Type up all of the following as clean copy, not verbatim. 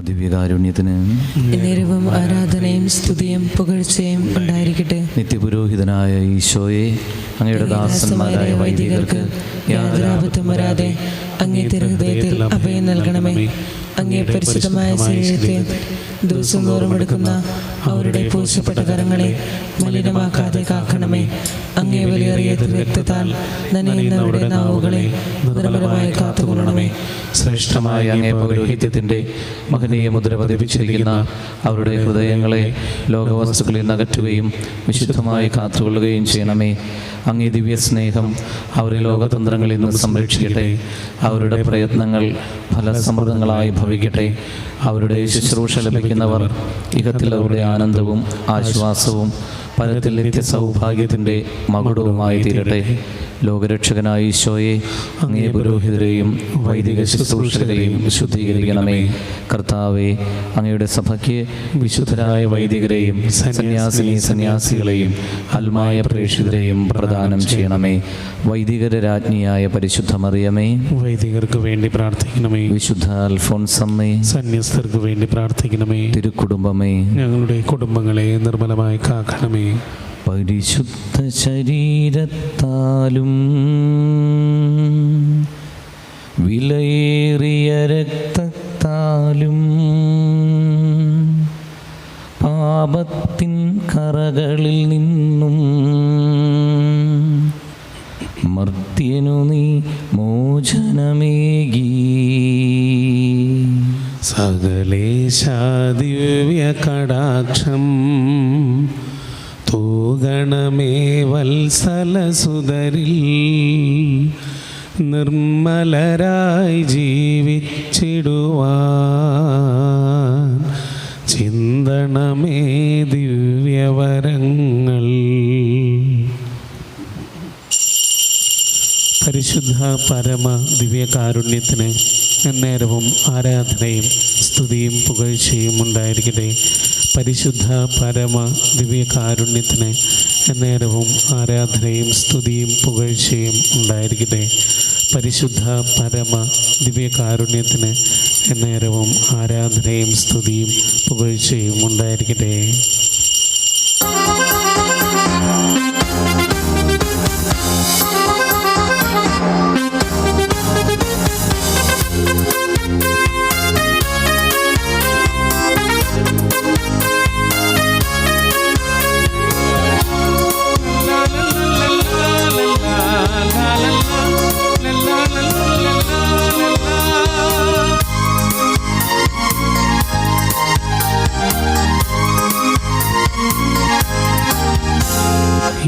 ദിവ്യകാരുണ്യത്തിന് നേരവും ആരാധനയും സ്തുതിയും പുകഴ്ചയും ഉണ്ടായിരിക്കട്ടെ. നിത്യപുരോഹിതനായ ഈശോയെ, അങ്ങയുടെ ദാസന്മാരായ വൈദികർക്ക് യാതൊരു ആപത്തും വരാതെ അങ്ങേ തിരുഹൃദയത്തിൽ അഭയം നൽകണമേ. അങ്ങേ പരിശുദ്ധമായ ശരീരത്തെ ദിവസം തോറുമെടുക്കുന്ന അവരുടെ പൂശപ്പെട്ട കരങ്ങളെ മലിനമാക്കാതെ കാക്കണമേ. അങ്ങേ വലിയേറിയ രക്തത്താൽ നനയുന്നവരുടെ നാവുകളെ നിർമ്മലമായി കാത്തുകൊള്ളണമേ. ശ്രേഷ്ഠമായ അങ്ങേ പൗരോഹിത്യത്തിൻ്റെ മഹനീയ മുദ്ര പതിപ്പിച്ചിരിക്കുന്ന അവരുടെ ഹൃദയങ്ങളെ ലോകവസ്തുക്കളിൽ നിന്ന് അകറ്റുകയും വിശുദ്ധമായി കാത്തുകൊള്ളുകയും ചെയ്യണമേ. അങ്ങേ ദിവ്യ സ്നേഹം അവരെ ലോകതന്ത്രങ്ങളിൽ നിന്ന് സംരക്ഷിക്കട്ടെ. അവരുടെ പ്രയത്നങ്ങൾ ഫലസമൃദ്ധങ്ങളായി ഭവിക്കട്ടെ. അവരുടെ ശുശ്രൂഷ ലഭിക്കുന്നവർ ഇഹത്തിൽ അവരുടെ ആനന്ദവും ആശ്വാസവും പരത്തിൽ നിത്യ സൗഭാഗ്യത്തിൻ്റെ മകുടവുമായി തീരട്ടെ. ലോകരക്ഷകനായ ഈശോയെ, അങ്ങേ പുരോഹിതരെയും വൈദിക ശുശ്രൂഷകരെയും ശുദ്ധീകരിക്കണമേ. കർത്താവെ, അങ്ങയുടെ സഭയ്ക്ക് വിശുദ്ധരായ വൈദികരെയും സന്യാസികളെയും അൽമായ പ്രേക്ഷിതരെയും പ്രദാനം ചെയ്യണമേ. വൈദികര രാജ്ഞിയായ പരിശുദ്ധ മറിയമേ, വൈദികർക്ക് വേണ്ടി പ്രാർത്ഥിക്കണമേ. വിശുദ്ധ അൽഫോൻസമ്മേ, സന്യസ്തർക്ക് വേണ്ടി പ്രാർത്ഥിക്കണമേ. തിരുക്കുടുംബമേ, ഞങ്ങളുടെ കുടുംബങ്ങളെ നിർമ്മലമായി കാക്കണമേ. പരിശുദ്ധ ശരീരത്താലും വിലയേറിയ രക്തത്താലും പാപത്തിൻ കറകളിൽ നിന്നും മർത്യനു നീ മോചനമേകി. സകലേശാ ദിവ്യ കടാക്ഷം തൂഗണമേ വത്സലസുതരിൽ. നിർമ്മലരായി ജീവിച്ചിടുവാൻ ചിന്തണമേ ദിവ്യവരങ്ങൾ. പരിശുദ്ധ പരമ ദിവ്യകാരുണ്യത്തിന് എന്നേരവും ആരാധനയും സ്തുതിയും പുകഴ്ചയും ഉണ്ടായിരിക്കട്ടെ. പരിശുദ്ധ പരമ ദിവ്യകാരുണ്യത്തിന് എന്നേരവും ആരാധനയും സ്തുതിയും പുകഴ്ചയും ഉണ്ടായിരിക്കട്ടെ. പരിശുദ്ധ പരമ ദിവ്യകാരുണ്യത്തിന് എന്നേരവും ആരാധനയും സ്തുതിയും പുകഴ്ചയും ഉണ്ടായിരിക്കട്ടെ.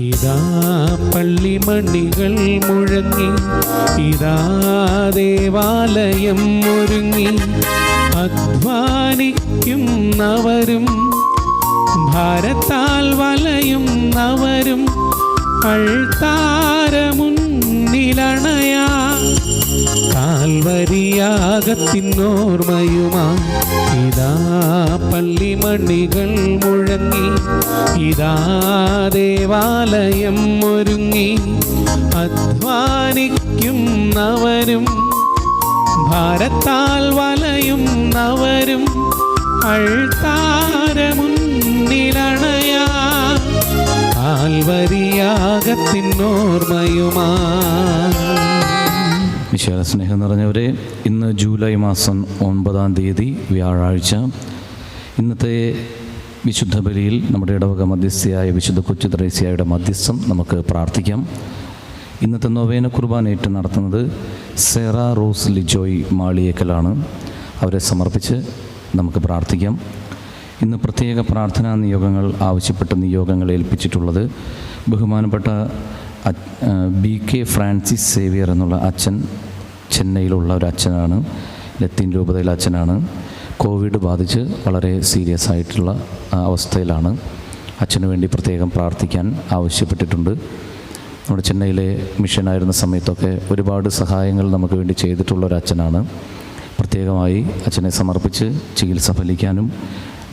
ഇതാ പള്ളിമണികൾ മുഴങ്ങി, ഇതാ ദേവാലയം ഒരുങ്ങി. അധ്വാനിക്കുന്നവരും ഭാരത്താൽ വലയുന്നവരും അൾത്താരമുന്നിലണയാ. കാൽവരിയാകത്തിനോർമ്മയുമാ ഇതാ പള്ളിമണികൾ മുഴങ്ങി, ഇതാ ദേവാലയം ഒരുങ്ങി. അധ്വാനിക്കുന്നവരും ഭാരത്താൽ വലയുന്നവരും അൾത്താരമുന്നിലണയാ. കാൽവരിയാകത്തിനോർമ്മയുമാ. വിശാല സ്നേഹം നിറഞ്ഞവരെ, ഇന്ന് ജൂലൈ മാസം 9-ാം തീയതി വ്യാഴാഴ്ച. ഇന്നത്തെ വിശുദ്ധ ബലിയിൽ നമ്മുടെ ഇടവക മധ്യസ്ഥയായ വിശുദ്ധ കൊച്ചു ത്രേസ്യായുടെ മധ്യസ്ഥം നമുക്ക് പ്രാർത്ഥിക്കാം. ഇന്നത്തെ നൊവേന കുർബാനയേറ്റ് നടത്തുന്നത് സേറ റോസ് ലിജോയ് മാളിയേക്കലാണ്. അവരെ സമർപ്പിച്ച് നമുക്ക് പ്രാർത്ഥിക്കാം. ഇന്ന് പ്രത്യേക പ്രാർത്ഥനാ നിയോഗങ്ങൾ ആവശ്യപ്പെട്ട നിയോഗങ്ങൾ ഏൽപ്പിച്ചിട്ടുള്ളത് ബഹുമാനപ്പെട്ട BK ഫ്രാൻസിസ് സേവിയർ എന്നുള്ള അച്ഛൻ, ചെന്നൈയിലുള്ള ഒരു അച്ഛനാണ്, ലത്തീൻ രൂപതയിലെ അച്ഛനാണ്. കോവിഡ് ബാധിച്ച് വളരെ സീരിയസ് ആയിട്ടുള്ള അവസ്ഥയിലാണ്. അച്ഛന് വേണ്ടി പ്രത്യേകം പ്രാർത്ഥിക്കാൻ ആവശ്യപ്പെട്ടിട്ടുണ്ട്. നമ്മുടെ ചെന്നൈയിലെ മിഷനായിരുന്ന സമയത്തൊക്കെ ഒരുപാട് സഹായങ്ങൾ നമുക്ക് വേണ്ടി ചെയ്തിട്ടുള്ള ഒരു അച്ഛനാണ്. പ്രത്യേകമായി അച്ഛനെ സമർപ്പിച്ച് ചികിത്സ ഫലിക്കാനും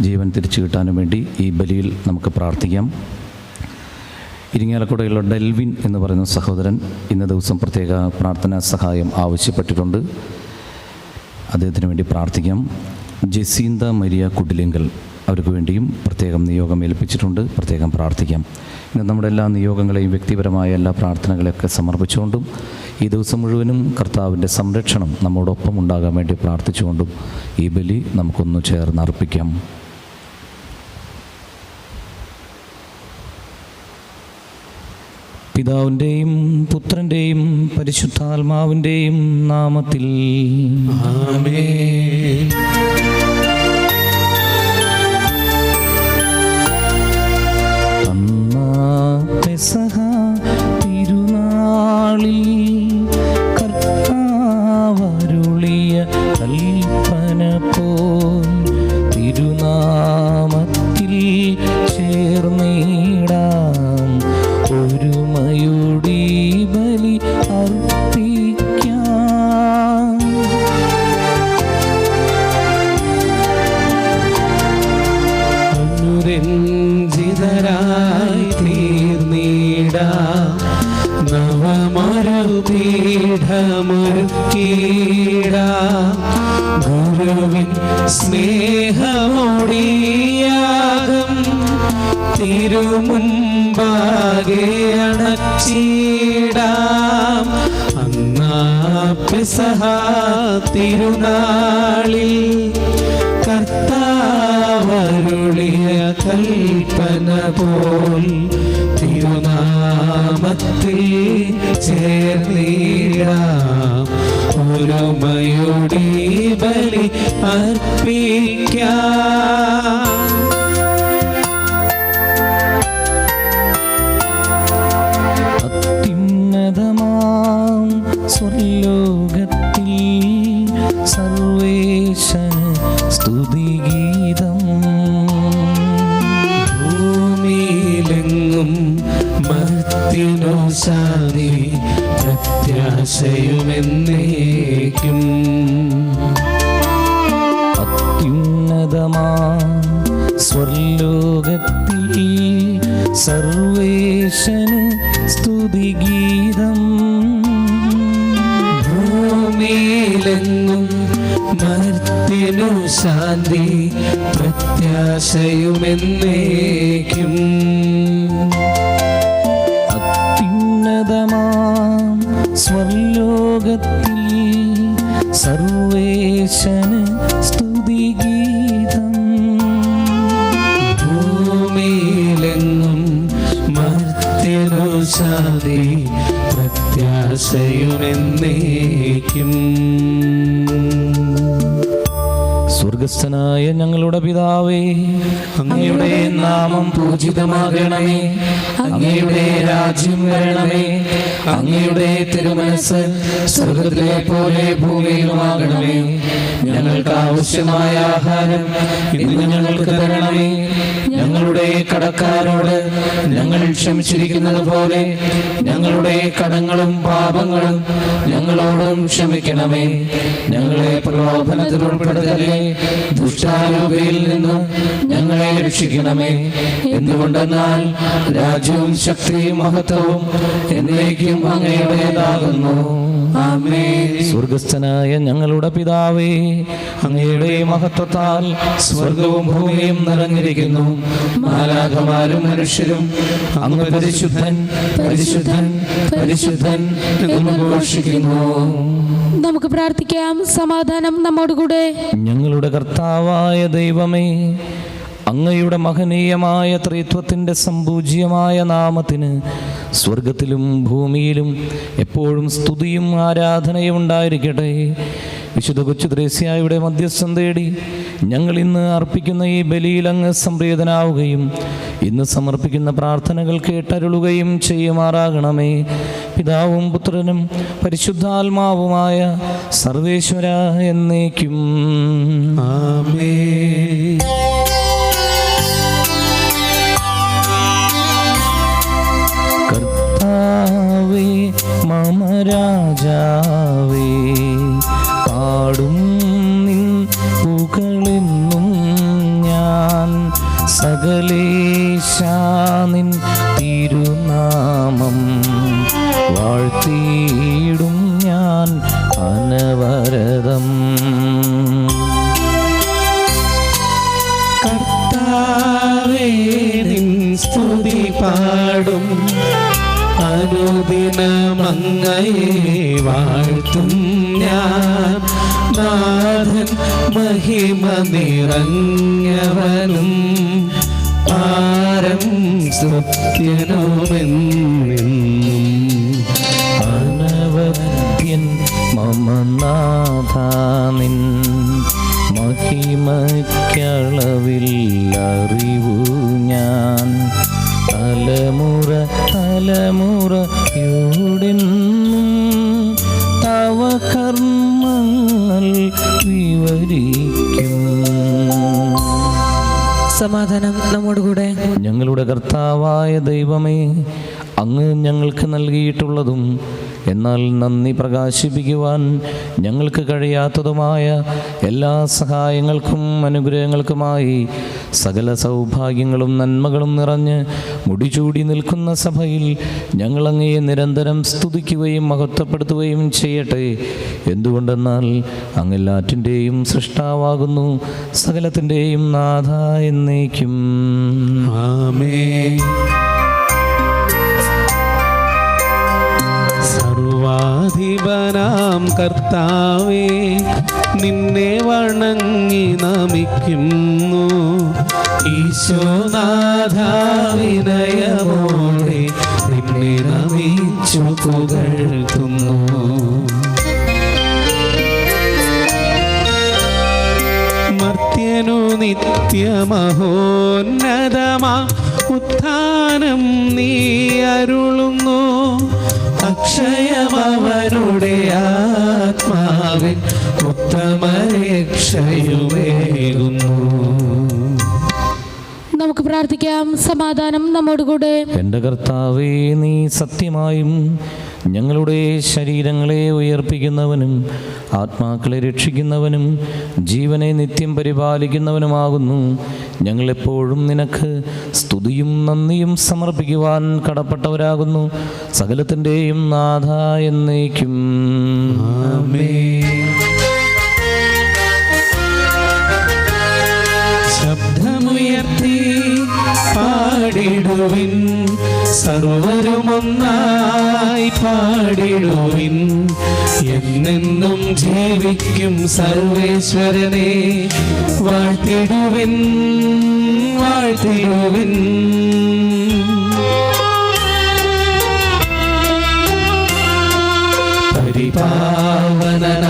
ജീവൻ തിരിച്ചു കിട്ടാനും വേണ്ടി ഈ ബലിയിൽ നമുക്ക് പ്രാർത്ഥിക്കാം. ഇരിങ്ങാലക്കുടയുള്ള ഡെൽവിൻ എന്ന് പറയുന്ന സഹോദരൻ ഇന്ന ദിവസം പ്രത്യേക പ്രാർത്ഥനാ സഹായം ആവശ്യപ്പെട്ടിട്ടുണ്ട്. അദ്ദേഹത്തിന് വേണ്ടി പ്രാർത്ഥിക്കാം. ജെസീന്ത മരിയ കുടിലിങ്കൽ അവർക്ക് വേണ്ടിയും പ്രത്യേകം നിയോഗം ഏൽപ്പിച്ചിട്ടുണ്ട്. പ്രത്യേകം പ്രാർത്ഥിക്കാം. ഇന്ന് നമ്മുടെ എല്ലാ നിയോഗങ്ങളെയും വ്യക്തിപരമായ എല്ലാ പ്രാർത്ഥനകളെയൊക്കെ സമർപ്പിച്ചുകൊണ്ടും ഈ ദിവസം മുഴുവനും കർത്താവിൻ്റെ സംരക്ഷണം നമ്മോടൊപ്പം ഉണ്ടാകാൻ വേണ്ടി പ്രാർത്ഥിച്ചുകൊണ്ടും ഈ ബലി നമുക്കൊന്ന് ചേർന്ന് അർപ്പിക്കാം. പിതാവിൻ്റെയും പുത്രൻ്റെയും പരിശുദ്ധാത്മാവിൻ്റെയും നാമത്തിൽ ആമേൻ. പെസഹ തിരുനാളിൽ കർത്താവരുളിയ കൽപ്പന പോൽ തിരുനാമത്തിൽ ചേർന്നിടാം ഒരുമയോടെ ബലി അർപ്പിക്കാം. അനുരഞ്ജിതരായി തീർന്നിടാം നവമരുപീഠമൊരുക്കിടാം ഗുരുവിൻ സ്നേഹമോടിയാകും തിരുമുൻപാകെ അണച്ചിടാം. അന്നാ പെസഹ തിരുനാളിൽ കർത്താവരുളിയ കൽപ്പന പോൽ തിരുനാമത്തിൽ ചേർന്നിടാം ഒരുമയോടെ ബലി അർപ്പിക്കാം. അത്യുന്നതമാം സ്വർലോകത്തിൽ സർവേശന് സ്തുതിഗീതം. ഭൂമിയിലെങ്ങും മർത്യനോ ശാന്തി പ്രത്യാശയുമെന്നേക്കും. അത്യുന്നതമാം സ്വർലോകത്തിൽ സർവേശന് സ്തുതിഗീതം. ഭൂമിയിലെങ്ങും മർത്യനു ശാന്തി പ്രത്യാശയുമെന്നേക്കും. അത്യുന്നതമാം സ്വർലോകത്തിൽ സർവേശന് സ്തുതിഗീതം. ഭൂമിയിലെങ്ങും മർത്യനു ശാന്തി പ്രത്യാശയുമെന്നേക്കും. സ്വർഗസ്ഥനായ ഞങ്ങളുടെ പിതാവേ, അങ്ങയുടെ നാമം പൂജിതമാകണമേ. അങ്ങയുടെ രാജ്യം വരണമേ. അങ്ങയുടെ തിരുമനസ്സ് സ്വർഗത്തിലെ പോലെ ഭൂമിയിലുമാകണമേ. ഞങ്ങൾക്ക് ആവശ്യമായ ആഹാരം ഇന്ന് ഞങ്ങൾക്ക് തരണമേ. ഞങ്ങളുടെ കടക്കാരോട് ഞങ്ങൾ ക്ഷമിച്ചിരിക്കുന്നത് പോലെ ഞങ്ങളുടെ കടങ്ങളും പാപങ്ങളും ഞങ്ങളോടും ക്ഷമിക്കണമേ. ഞങ്ങളെ പ്രലോഭനത്തിൽ ഉൾപ്പെടുത്തലേ, ദുഷ്ടാരൂപയിൽ നിന്നും ഞങ്ങളെ രക്ഷിക്കണമേ. എന്തുകൊണ്ടെന്നാൽ രാജ്യവും ശക്തിയും മഹത്വവും എന്നേക്കും അങ്ങയുടേതാകുന്നു. ആമേൻ. സ്വർഗസ്ഥനായ ഞങ്ങളുടെ പിതാവേ, അങ്ങയുടെ മഹത്വത്താൽ സ്വർഗവും ഭൂമിയും നിറഞ്ഞിരിക്കുന്നു. മാലാഖമാരും മനുഷ്യരും അങ്ങ് പരിശുദ്ധൻ പരിശുദ്ധൻ പരിശുദ്ധൻ എന്ന് ഘോഷിക്കുന്നു. നമുക്ക് പ്രാർത്ഥിക്കാം. സമാധാനം നമ്മോടുകൂടെ. ഞങ്ങളുടെ കർത്താവായ ദൈവമേ, അങ്ങയുടെ മഹനീയമായ ത്രിത്വത്തിൻ്റെ സമ്പൂജ്യമായ നാമത്തിന് സ്വർഗത്തിലും ഭൂമിയിലും എപ്പോഴും സ്തുതിയും ആരാധനയും ഉണ്ടായിരിക്കട്ടെ. വിശുദ്ധ കൊച്ചു ത്രേസ്യായുടെ മധ്യസ്ഥം തേടി ഞങ്ങൾ ഇന്ന് അർപ്പിക്കുന്ന ഈ ബലിയിൽ അങ്ങ് സംപ്രീതനാവുകയും ഇന്ന് സമർപ്പിക്കുന്ന പ്രാർത്ഥനകൾ കേട്ടരുളുകയും ചെയ്യുമാറാകണമേ. പിതാവും പുത്രനും പരിശുദ്ധാത്മാവുമായ സർവേശ്വര എന്നേക്കും ആമേൻ. കർത്താവേ മമ രാജാവേ, പാടും നിൻ പുകഴെന്നും ഞാൻ. സകലേശാ നിൻ തിരുനാമം വാഴ്ത്തിയിടും ഞാൻ അനവരതം. പാടും അനുദിനമങ്ങയെ വാഴ്ത്തും ഞാൻ. നാഥൻ മഹിമ നിറഞ്ഞവനും ആരം സത്യനുമെന്നും അനവദ്യൻ മമ നാഥാനിൻ മഹിമയ്ക്കളവില്ലറിവു ഞാൻ. തലമുറ തലമുറയോടെന്നും തവ കർമ്മങ്ങൾ വിവരിക്കും. സമാധാനം നമ്മോടുകൂടെ. ഞങ്ങളുടെ കർത്താവായ ദൈവമേ, അങ്ങ് ഞങ്ങൾക്ക് നൽകിയിട്ടുള്ളതും എന്നാൽ നന്ദി പ്രകാശിപ്പിക്കുവാൻ ഞങ്ങൾക്ക് കഴിയാത്തതുമായ എല്ലാ സഹായങ്ങൾക്കും അനുഗ്രഹങ്ങൾക്കുമായി സകല സൗഭാഗ്യങ്ങളും നന്മകളും നിറഞ്ഞ് മുടിചൂടി നിൽക്കുന്ന സഭയിൽ ഞങ്ങളങ്ങയെ നിരന്തരം സ്തുതിക്കുകയും മഹത്വപ്പെടുത്തുകയും ചെയ്യട്ടെ. എന്തുകൊണ്ടെന്നാൽ അങ്ങെല്ലാറ്റിൻ്റെയും സൃഷ്ടാവാകുന്നു, സകലത്തിൻ്റെയും നാഥ എന്നേക്കും. ആമേൻ. സർവാധിപനാം കർത്താവേ, നിന്നെ വണങ്ങി നമിക്കുന്നു. ഈശോനാഥ വിനയമോടെ നിന്നെ നമിച്ചു പുകഴ്ത്തുന്നു. മർത്യനു നിത്യമഹോന്നതമാ ഉത്ഥാനം നീ അരുളുന്നു. അക്ഷയമവനുടെ ആത്മാവിൻ ഉത്തമരക്ഷയുമേകുന്നു. നമുക്ക് പ്രാർത്ഥിക്കാം. സമാധാനം നമ്മോടുകൂടെ. എൻ്റെ കർത്താവേ, നീ സത്യമായും ഞങ്ങളുടെ ശരീരങ്ങളെ ഉയർപ്പിക്കുന്നവനും ആത്മാക്കളെ രക്ഷിക്കുന്നവനും ജീവനെ നിത്യം പരിപാലിക്കുന്നവനുമാകുന്നു. ഞങ്ങളെപ്പോഴും നിനക്ക് സ്തുതിയും നന്ദിയും സമർപ്പിക്കുവാൻ കടപ്പെട്ടവരാകുന്നു. സകലത്തിൻ്റെയും നാഥ എന്നേക്കും. ആമേൻ. ശബ്ദമുയർത്തി പാടിടുവിൻ, സർവരുമൊന്നായി പാടിടുവിൻ. എന്നെന്നും ജീവിക്കും സർവേശ്വരനെ വാഴ്ത്തിടുവിൻ, വാഴ്ത്തിടുവിൻ. പരിപാവനന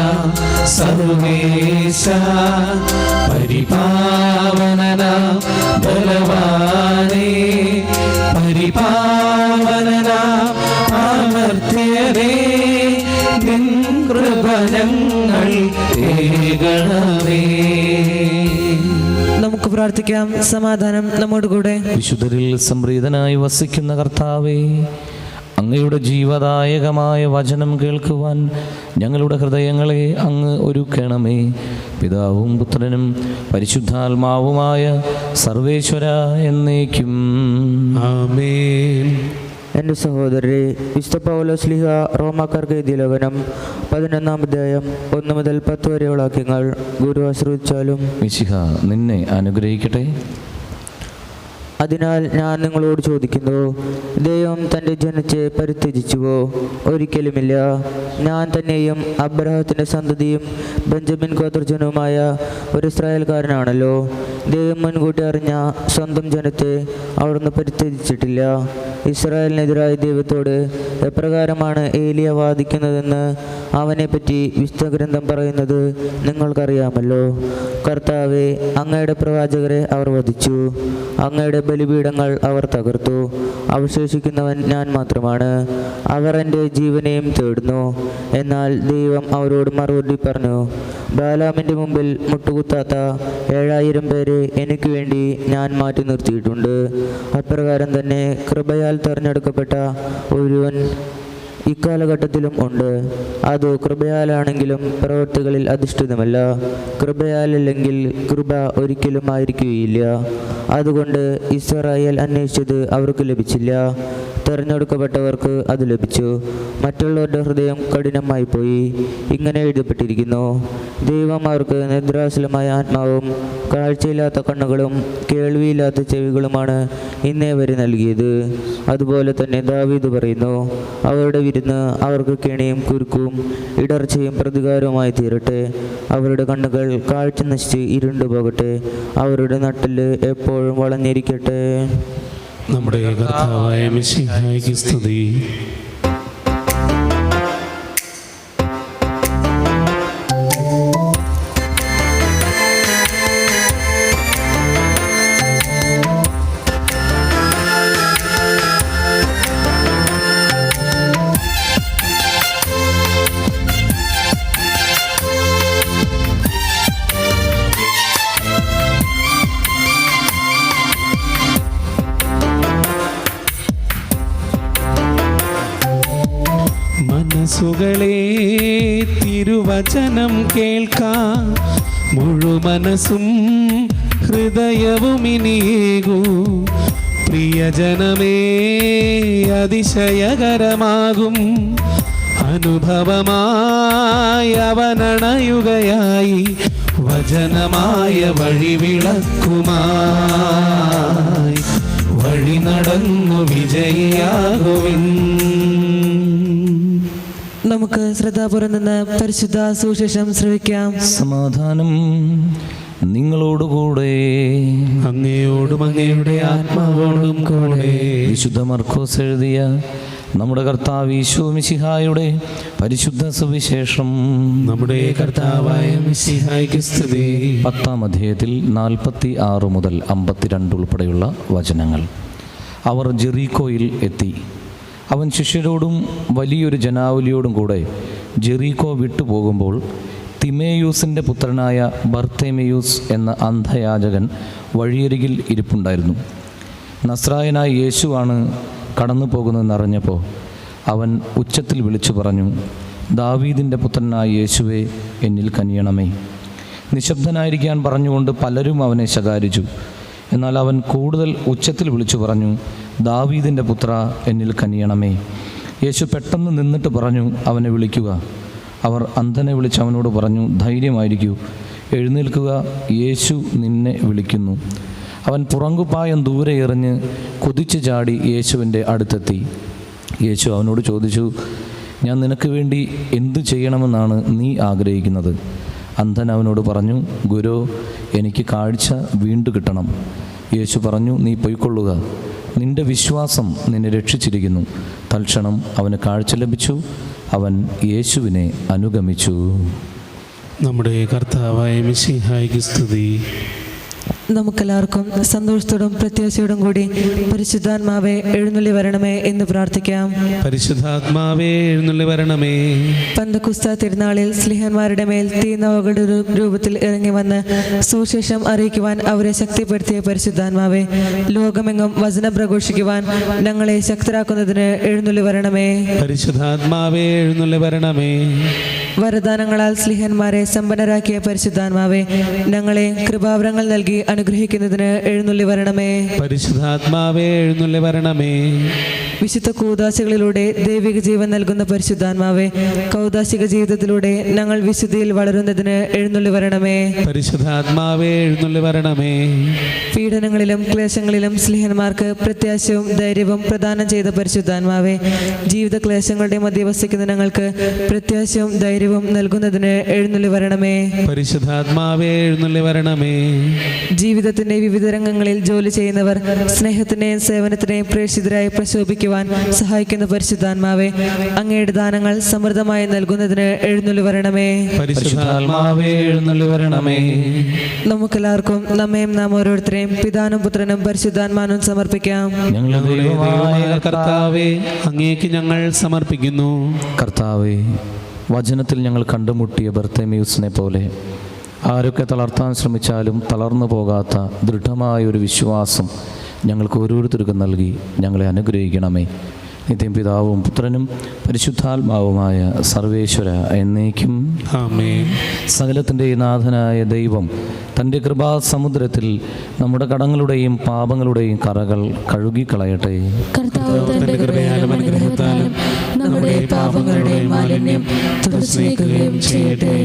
സർവേശ, പരിപാവനന ബലവാനേ, പരിപാവനന അമർത്യനേ, നിൻ കൃപ ഞങ്ങൾ തേകണമേ. നമുക്ക് പ്രാർത്ഥിക്കാം. സമാധാനം നമ്മോടുകൂടെ. വിശുദ്ധരിൽ സംപ്രീതനായി വസിക്കുന്ന കർത്താവേ, അങ്ങയുടെ ജീവദായകമായ വചനം കേൾക്കുവാൻ ഞങ്ങളുടെ ഹൃദയങ്ങളെ അങ്ങ് ഒരുക്കണമേ. പിതാവും പുത്രനും പരിശുദ്ധാത്മാവുമായ സർവേശ്വര എന്നേക്കും. ആമേൻ. എൻ്റെ സഹോദരരെ, വിശുദ്ധ പൗലോസ്ലീഹ റോമാക്കാർക്ക് എഴുതിയ ലേഖനം 11-ാം അധ്യായം 1 മുതൽ 10 വരെയുള്ള വാക്യങ്ങൾ ഗുരു ആശ്രയിച്ചാലും. മിശിഹ നിന്നെ അനുഗ്രഹിക്കട്ടെ. അതിനാൽ ഞാൻ നിങ്ങളോട് ചോദിക്കുന്നു, ദൈവം തൻ്റെ ജനത്തെ പരിത്യജിച്ചുവോ? ഒരിക്കലുമില്ല. ഞാൻ തന്നെയും അബ്രഹാത്തിൻ്റെ സന്തതിയും ബെഞ്ചമിൻ ഗോത്രജനുമായ ഒരു ഇസ്രായേൽക്കാരനാണല്ലോ. ദൈവം മുൻകൂട്ടി അറിഞ്ഞ സ്വന്തം ജനത്തെ അവിടുന്ന് പരിത്യജിച്ചിട്ടില്ല. ഇസ്രായേലിനെതിരായ ദൈവത്തോട് എപ്രകാരമാണ് ഏലിയ വാദിക്കുന്നതെന്ന് അവനെപ്പറ്റി വിശുദ്ധ ഗ്രന്ഥം പറയുന്നത് നിങ്ങൾക്കറിയാമല്ലോ. കർത്താവേ, അങ്ങയുടെ പ്രവാചകരെ അവർ വധിച്ചു, അങ്ങയുടെ ബലിപീഠങ്ങൾ അവർ തകർത്തു. അവശേഷിക്കുന്നവൻ ഞാൻ മാത്രമാണ്. അവർ എൻ്റെ ജീവനെയും തേടുന്നു. എന്നാൽ ദൈവം അവരോട് മറുപടി പറഞ്ഞു, ബാലാമിൻ്റെ മുമ്പിൽ മുട്ടുകുത്താത്ത 7000 പേരെ എനിക്ക് വേണ്ടി ഞാൻ മാറ്റി നിർത്തിയിട്ടുണ്ട്. അപ്രകാരം തന്നെ കൃപയാൽ തിരഞ്ഞെടുക്കപ്പെട്ട ഒരുവൻ ഇക്കാലഘട്ടത്തിലും ഉണ്ട്. അത് കൃപയാലാണെങ്കിലും പ്രവൃത്തികളിൽ അധിഷ്ഠിതമല്ല. കൃപയാലല്ലെങ്കിൽ കൃപ ഒരിക്കലും ആയിരിക്കുകയില്ല. അതുകൊണ്ട് ഇസ്രായേൽ അന്വേഷിച്ചത് അവർക്ക് ലഭിച്ചില്ല, തെരഞ്ഞെടുക്കപ്പെട്ടവർക്ക് അത് ലഭിച്ചു. മറ്റുള്ളവരുടെ ഹൃദയം കഠിനമായി പോയി. ഇങ്ങനെ എഴുതപ്പെട്ടിരിക്കുന്നു: ദൈവം അവർക്ക് നിദ്രാശലമായ ആത്മാവും കാഴ്ചയില്ലാത്ത കണ്ണുകളും കേൾവിയില്ലാത്ത ചെവികളുമാണ് ഇന്നേ വരെ നൽകിയത്. അതുപോലെ തന്നെ ദാവീദ് പറയുന്നു: അവരുടെ വിരുന്ന് അവർക്ക് കെണിയും കുരുക്കും ഇടർച്ചയും പ്രതികാരവുമായി തീരട്ടെ. അവരുടെ കണ്ണുകൾ കാഴ്ച നശിച്ച് ഇരുണ്ടു പോകട്ടെ. അവരുടെ നട്ടില് എപ്പോഴും വളഞ്ഞിരിക്കട്ടെ. നമ്മുടെ കർത്താവായ മിശിഹായ്ക്ക് സ്തുതി. മനസ്സുകളെ തിരുവചനം കേൾക്കാം, മുഴുമനസ്സും ഹൃദയവും ഇനിയേകൂ. പ്രിയജനമേ, അതിശയകരമാകും അനുഭവമായി അവനണയുകയായി വചനമായ വഴിവിളക്കുമായി വഴി നടന്നു വിജയിയാകുവിൻ. നമുക്ക് ശ്രദ്ധാപൂർവം നിന്ന് പരിശുദ്ധ സുവിശേഷം ശ്രവിക്കാം. സമാധാനം നിങ്ങളോടുകൂടെ. അങ്ങയോടും അങ്ങയുടെ ആത്മാവോടും കൂടെ. വിശുദ്ധ മർക്കോസ് എഴുതിയ നമ്മുടെ കർത്താവ് ഈശോ മിശിഹായുടെ പരിശുദ്ധ സുവിശേഷം. നമ്മുടെ കർത്താവായ മിശിഹായ്ക്ക് സ്തുതി. 10-ാം അധ്യായത്തിൽ 46 മുതൽ 52 ഉൾപ്പെടെയുള്ള വചനങ്ങൾ. അവർ ജെറീക്കോയിൽ എത്തി. അവൻ ശിഷ്യരോടും വലിയൊരു ജനാവലിയോടും കൂടെ ജെറീക്കോ വിട്ടുപോകുമ്പോൾ തിമേയൂസിൻ്റെ പുത്രനായ ബർത്തേമെയൂസ് എന്ന അന്ധയാചകൻ വഴിയരികിൽ ഇരിപ്പുണ്ടായിരുന്നു. നസ്രായനായ യേശുവാണ് കടന്നു പോകുന്നതെന്നറിഞ്ഞപ്പോൾ അവൻ ഉച്ചത്തിൽ വിളിച്ചു പറഞ്ഞു: ദാവീദിൻ്റെ പുത്രനായ യേശുവേ, എന്നിൽ കനിയണമേ. നിശബ്ദനായിരിക്കാൻ പറഞ്ഞുകൊണ്ട് പലരും അവനെ ശകാരിച്ചു. എന്നാൽ അവൻ കൂടുതൽ ഉച്ചത്തിൽ വിളിച്ചു പറഞ്ഞു: ദാവീദിൻ്റെ പുത്ര, എന്നിൽ കനിയണമേ. യേശു പെട്ടെന്ന് നിന്നിട്ട് പറഞ്ഞു: അവനെ വിളിക്കുക. അവർ അന്ധനെ വിളിച്ച് അവനോട് പറഞ്ഞു: ധൈര്യമായിരിക്കൂ, എഴുന്നേൽക്കുക, യേശു നിന്നെ വിളിക്കുന്നു. അവൻ പുറങ്കുപായം ദൂരെ എറിഞ്ഞ് കുതിച്ചു ചാടി യേശുവിൻ്റെ അടുത്തെത്തി. യേശു അവനോട് ചോദിച്ചു: ഞാൻ നിനക്ക് വേണ്ടി എന്തു ചെയ്യണമെന്നാണ് നീ ആഗ്രഹിക്കുന്നത്? അന്ധൻ അവനോട് പറഞ്ഞു: ഗുരു, എനിക്ക് കാഴ്ച വീണ്ടു കിട്ടണം. യേശു പറഞ്ഞു: നീ പൊയ്ക്കൊള്ളുക, നിന്റെ വിശ്വാസം നിന്നെ രക്ഷിച്ചിരിക്കുന്നു. തൽക്ഷണം അവന് കാഴ്ച ലഭിച്ചു. അവൻ യേശുവിനെ അനുഗമിച്ചു. നമ്മുടെ കർത്താവായ മിശിഹായ്ക്ക് സ്തുതി. നമുക്കെല്ലാവർക്കും സന്തോഷത്തോടും പ്രത്യാശയോടും കൂടി പരിശുദ്ധാത്മാവെ എഴുന്നള്ളി വരണമേ എന്ന് പ്രാർത്ഥിക്കാം. പരിശുദ്ധാത്മാവേ എഴുന്നള്ളി വരണമേ. പന്തക്കുസ്ത തിരുനാളിൽ സ്ലിഹന്മാരുടെ മേൽ തീനവകളുടെ രൂപത്തിൽ ഇറങ്ങി വന്ന് സുവിശേഷം അറിയിക്കുവാൻ അവരെ ശക്തിപ്പെടുത്തിയ പരിശുദ്ധാത്മാവെ, ലോകമെങ്ങും വചനം പ്രഘോഷിക്കുവാൻ ഞങ്ങളെ ശക്തരാക്കുന്നതിന് എഴുന്നള്ളി വരണമേ. പരിശുദ്ധാത്മാവേ എഴുന്നള്ളി വരണമേ. വരദാനങ്ങളാൽ സ്ലിഹന്മാരെ സമ്പന്നരാക്കിയ പരിശുദ്ധാത്മാവെ, ഞങ്ങളെ കൃപാവരങ്ങൾ നൽകി അനുഗ്രഹിക്കുന്നതിന് എഴുന്നള്ളി വരണമേ. പരിശുദ്ധാത്മാവേ എഴുന്നള്ളി വരണമേ. വിശുദ്ധ കൂദാശകളിലൂടെ ദൈവിക ജീവൻ നൽകുന്ന പരിശുദ്ധാത്മാവെ, കൗദാശിക ജീവിതത്തിലൂടെ ഞങ്ങൾ വിശുദ്ധിയിൽ വളരുന്നതിന് എഴുന്നള്ളി വരണമേ. പരിശുദ്ധാത്മാവേ എഴുന്നള്ളി വരണമേ. പീഡനങ്ങളിലും ക്ലേശങ്ങളിലും സ്ലിഹന്മാർക്ക് പ്രത്യാശയും ധൈര്യവും പ്രദാനം ചെയ്ത പരിശുദ്ധാത്മാവെ, ജീവിത ക്ലേശങ്ങളുടെ മധ്യ വസിക്കുന്ന ഞങ്ങൾക്ക് പ്രത്യാശയും ധൈര്യവും നൽകുന്നതിന് എഴുന്നള്ളി വരണമേ. പരിശുദ്ധാത്മാവേ എഴുന്നള്ളി വരണമേ. ജീവിതത്തിന്റെ വിവിധ രംഗങ്ങളിൽ ജോലി ചെയ്യുന്നവർ സ്നേഹത്തിനെയും സേവനത്തിനെയും പ്രേക്ഷിതരായി പ്രശോഭിക്കുവാൻ സഹായിക്കുന്ന പരിശുദ്ധാത്മാവെ, അങ്ങയുടെ ദാനങ്ങൾ സമൃദ്ധമായി നൽകുന്നതിന് എഴുന്നള്ളി വരണമേ. പരിശുദ്ധാത്മാവേ എഴുന്നള്ളി വരണമേ. നമുക്കെല്ലാവർക്കും നമ്മയും നാം ഓരോരുത്തരെയും പിതാനും പുത്രനും പരിശുദ്ധാത്മാനും സമർപ്പിക്കാം. ഞങ്ങളുടെ ദൈവമായ കർത്താവേ, അങ്ങേക്ക് ഞങ്ങൾ സമർപ്പിക്കുന്നു. കർത്താവേ, വചനത്തിൽ ഞങ്ങൾ കണ്ടുമുട്ടിയ ബർത്തേമെയൂസിനെ പോലെ ആരൊക്കെ തളർത്താൻ ശ്രമിച്ചാലും തളർന്നു പോകാത്ത ദൃഢമായൊരു വിശ്വാസം ഞങ്ങൾക്ക് ഓരോരുത്തർക്കും നൽകി ഞങ്ങളെ അനുഗ്രഹിക്കണമേ. നിത്യം പിതാവും പുത്രനും പരിശുദ്ധാത്മാവുമായ സർവേശ്വര എന്നേക്കും ആമേൻ. സകലത്തിൻ്റെ നാഥനായ ദൈവം തൻ്റെ കൃപാസമുദ്രത്തിൽ നമ്മുടെ കടങ്ങളുടെയും പാപങ്ങളുടെയും കറകൾ കഴുകിക്കളയട്ടെ. കർത്താവ് തന്റെ കൃപയാലും അനുഗ്രഹത്താലും നമ്മുടെ പാപങ്ങളുടെ മാലിന്യം തുടച്ചു നീക്കുകയും ചെയ്യട്ടെ.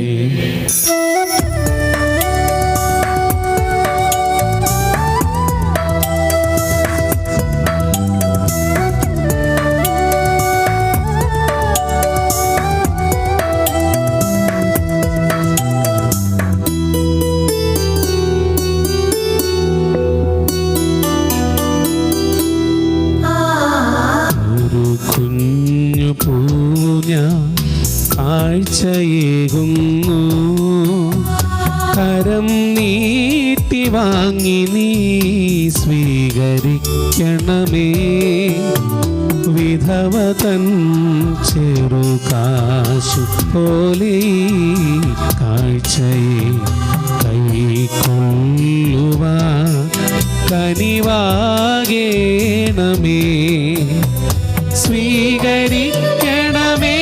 കാഴ്ചയേകുന്നു കരം നീട്ടി വാങ്ങി നീ സ്വീകരിക്കണമേ. വിധവ തൻ ചെറുകാശു പോലെ കാഴ്ചയെ കൈക്കൊള്ളുവാൻ കനിവാകേണമേ. സ്വീകരിക്കണമേ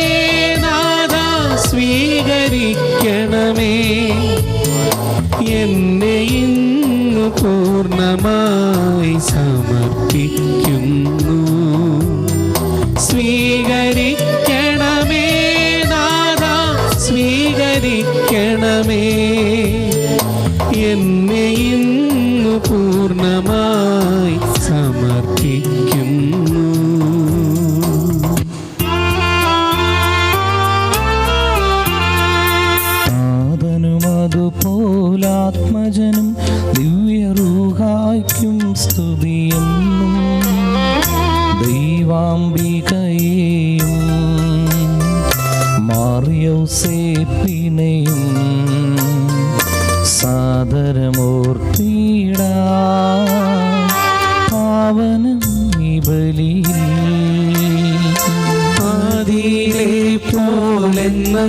സ്വീകരിക്കണമേ. എന്നെ ഇന്നു പൂർണ്ണമായി സമർപ്പിക്കുന്നു. സ്വീകരിക്കണമേ നാഥാ സ്വീകരിക്കണമേ. എന്നെ ഇന്നു പൂർണ്ണമായി സമർപ്പിക്കുന്നു. അതുപോലാത്മജനും ദിവ്യറൂഹായ്ക്കും സ്തുതിയെന്നും ദൈവാംബികയെയും മാറിയൗസേപ്പിനെയും സാദരമൂർത്തിയിടാം. പാവനം ഈ ബലിയിൽ ആദിയിലെ പോലെന്നേക്കും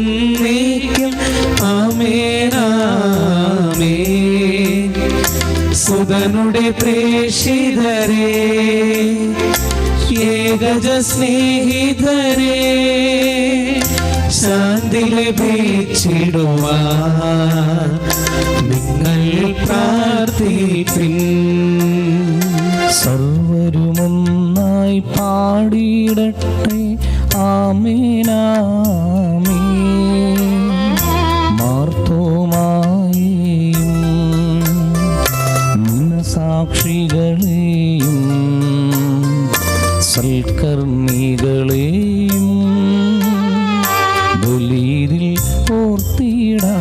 ആമേനാമേൻ. സുതനുടെ പ്രേഷിതരേ ഏകജ സ്നേഹിതരേ ശാന്തി ലഭിച്ചിടുവാൻ നിങ്ങൾ പ്രാർത്ഥിപ്പിൻ. സർവരുമൊന്നായി പാടിയിടട്ടെ ആമേനാമേ. മാർത്തോമായെയും സാക്ഷികളെയും സൽക്കർമ്മികളെയും ബലിയിൽ ഓർത്തിടാം.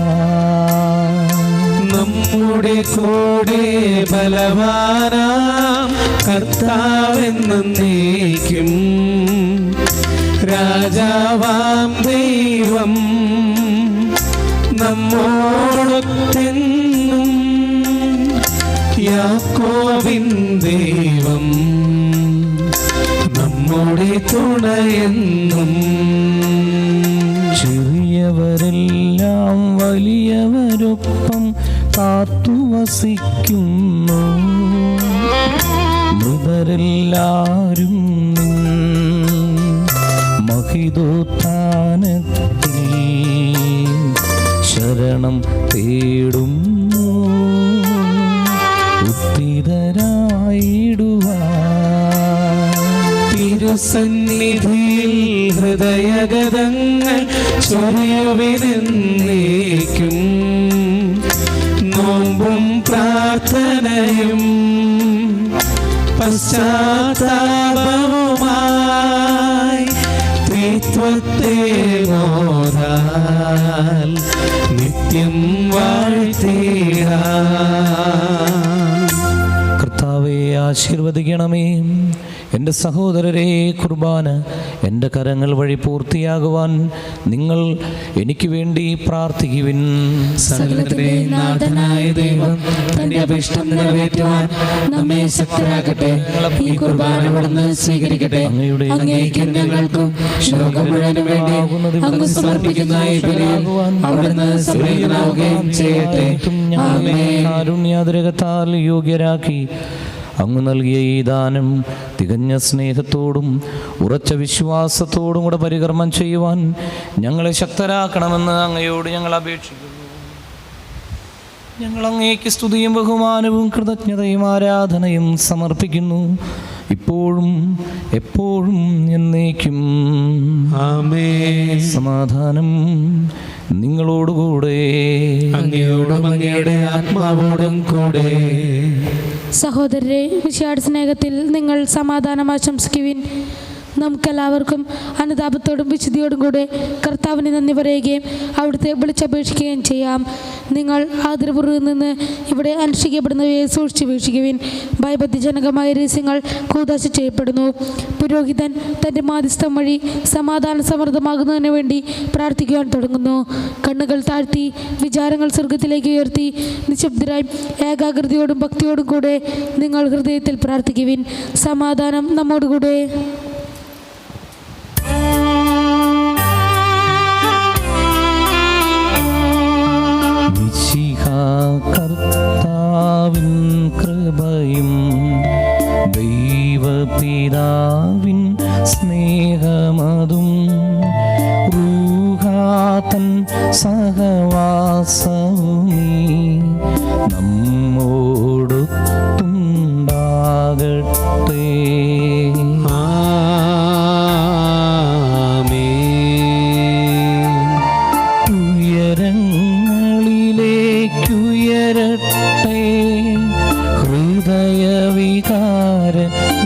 നമ്മുടെ കൂടെ ബലവാനാം കർത്താവെന്നേക്കും രാജാവാം ദൈവം നമ്മോടൊത്തെന്നും. യാക്കോബിൻ ദൈവം നമ്മുടെ തുണയെന്നും. ചെറിയവരെല്ലാം വലിയവരൊപ്പം കാത്തുവസിക്കുന്നു. മൃതരെല്ലാരും മഹിതോത്ഥാനത്തിൽ ശരണം തേടുന്നു. ഉത്തിതരായിടുവാൻ തിരുസന്നിധിയിൽ ഹൃദയഗതങ്ങൾ ചൊരിയുവിനെന്നേക്കും. നോമ്പും പ്രാർത്ഥനയും പശ്ചാത്താപവുമായി ത്രിത്വത്തെ മോദാൽ നിത്യം വാഴ്ത്തിടാം. കർത്താവെ ആശീർവദിക്കണമേ. എൻ്റെ സഹോദരരെ, കുർബാന എൻ്റെ കരങ്ങൾ വഴി പൂർത്തിയാകുവാൻ നിങ്ങൾ എനിക്ക് വേണ്ടി പ്രാർത്ഥിക്കുവിൻ. സകലത്തിന്റെയും നാഥനായ ദൈവം തന്റെ അഭിഷ്ടം നിറവേറ്റുവാൻ നമ്മെ ശക്തരാക്കട്ടെ. ഈ കുർബാന ഇവിടുന്ന് സ്വീകരിക്കട്ടെ. അങ്ങേക്കും ഞങ്ങൾക്കും ലോകം മുഴുവനും വേണ്ടി അങ്ങ് സമർപ്പിക്കുന്ന ഈ ബലിയിൽ അവിടുന്ന് സംപ്രീതനാവുകയും ചെയ്യട്ടെ. ആമേൻ. കാരുണ്യാതിരകത്താൽ യോഗ്യരാക്കി അങ്ങ് നൽകിയ ഈ ദാനം തികഞ്ഞ സ്നേഹത്തോടും ഉറച്ച വിശ്വാസത്തോടും കൂടെ പരികർമ്മം ചെയ്യുവാൻ ഞങ്ങളെ ശക്തരാക്കണമെന്ന് അങ്ങയോട് ഞങ്ങൾ അപേക്ഷിക്കുന്നു. ഞങ്ങൾ അങ്ങേക്ക് സ്തുതിയും ബഹുമാനവും കൃതജ്ഞതയും ആരാധനയും സമർപ്പിക്കുന്നു, ഇപ്പോഴും എപ്പോഴും എന്നേക്കും. ആമേൻ. സമാധാനം നിങ്ങളോടുകൂടെ, അങ്ങയോടും അങ്ങയുടെ ആത്മാവോടും കൂടെ. സഹോദരരെ, വിശാട് സ്നേഹത്തിൽ നിങ്ങൾ സമാധാനം ആശംസിക്കുവിൻ. നമുക്കെല്ലാവർക്കും അനുതാപത്തോടും വിശുദ്ധിയോടും കൂടെ കർത്താവിന് നന്ദി പറയുകയും അവിടുത്തെ വിളിച്ചപേക്ഷിക്കുകയും ചെയ്യാം. നിങ്ങൾ ആദരപൂർവ്വം നിന്ന് ഇവിടെ അനുഷ്ഠിക്കപ്പെടുന്നവയെ സൂക്ഷിച്ചു വീക്ഷിക്കുവിൻ. ഭയഭക്തിജനകമായ രഹസ്യങ്ങൾ കൂദാശ ചെയ്യപ്പെടുന്നു. പുരോഹിതൻ തൻ്റെ മാധ്യസ്ഥം വഴി സമാധാന സമൃദ്ധമാകുന്നതിന് വേണ്ടി പ്രാർത്ഥിക്കുവാൻ തുടങ്ങുന്നു. കണ്ണുകൾ താഴ്ത്തി വിചാരങ്ങൾ സ്വർഗത്തിലേക്ക് ഉയർത്തി നിശബ്ദരായി ഏകാഗ്രതയോടും ഭക്തിയോടും കൂടെ നിങ്ങൾ ഹൃദയത്തിൽ പ്രാർത്ഥിക്കുവിൻ. സമാധാനം നമ്മോടുകൂടെ. കർത്താവിൻ കൃപയും ദൈവപിതാവിൻ സ്നേഹമതും റൂഹാതൻ സഹവാസവും നമ്മോടൊത്തുണ്ടാകട്ടെ.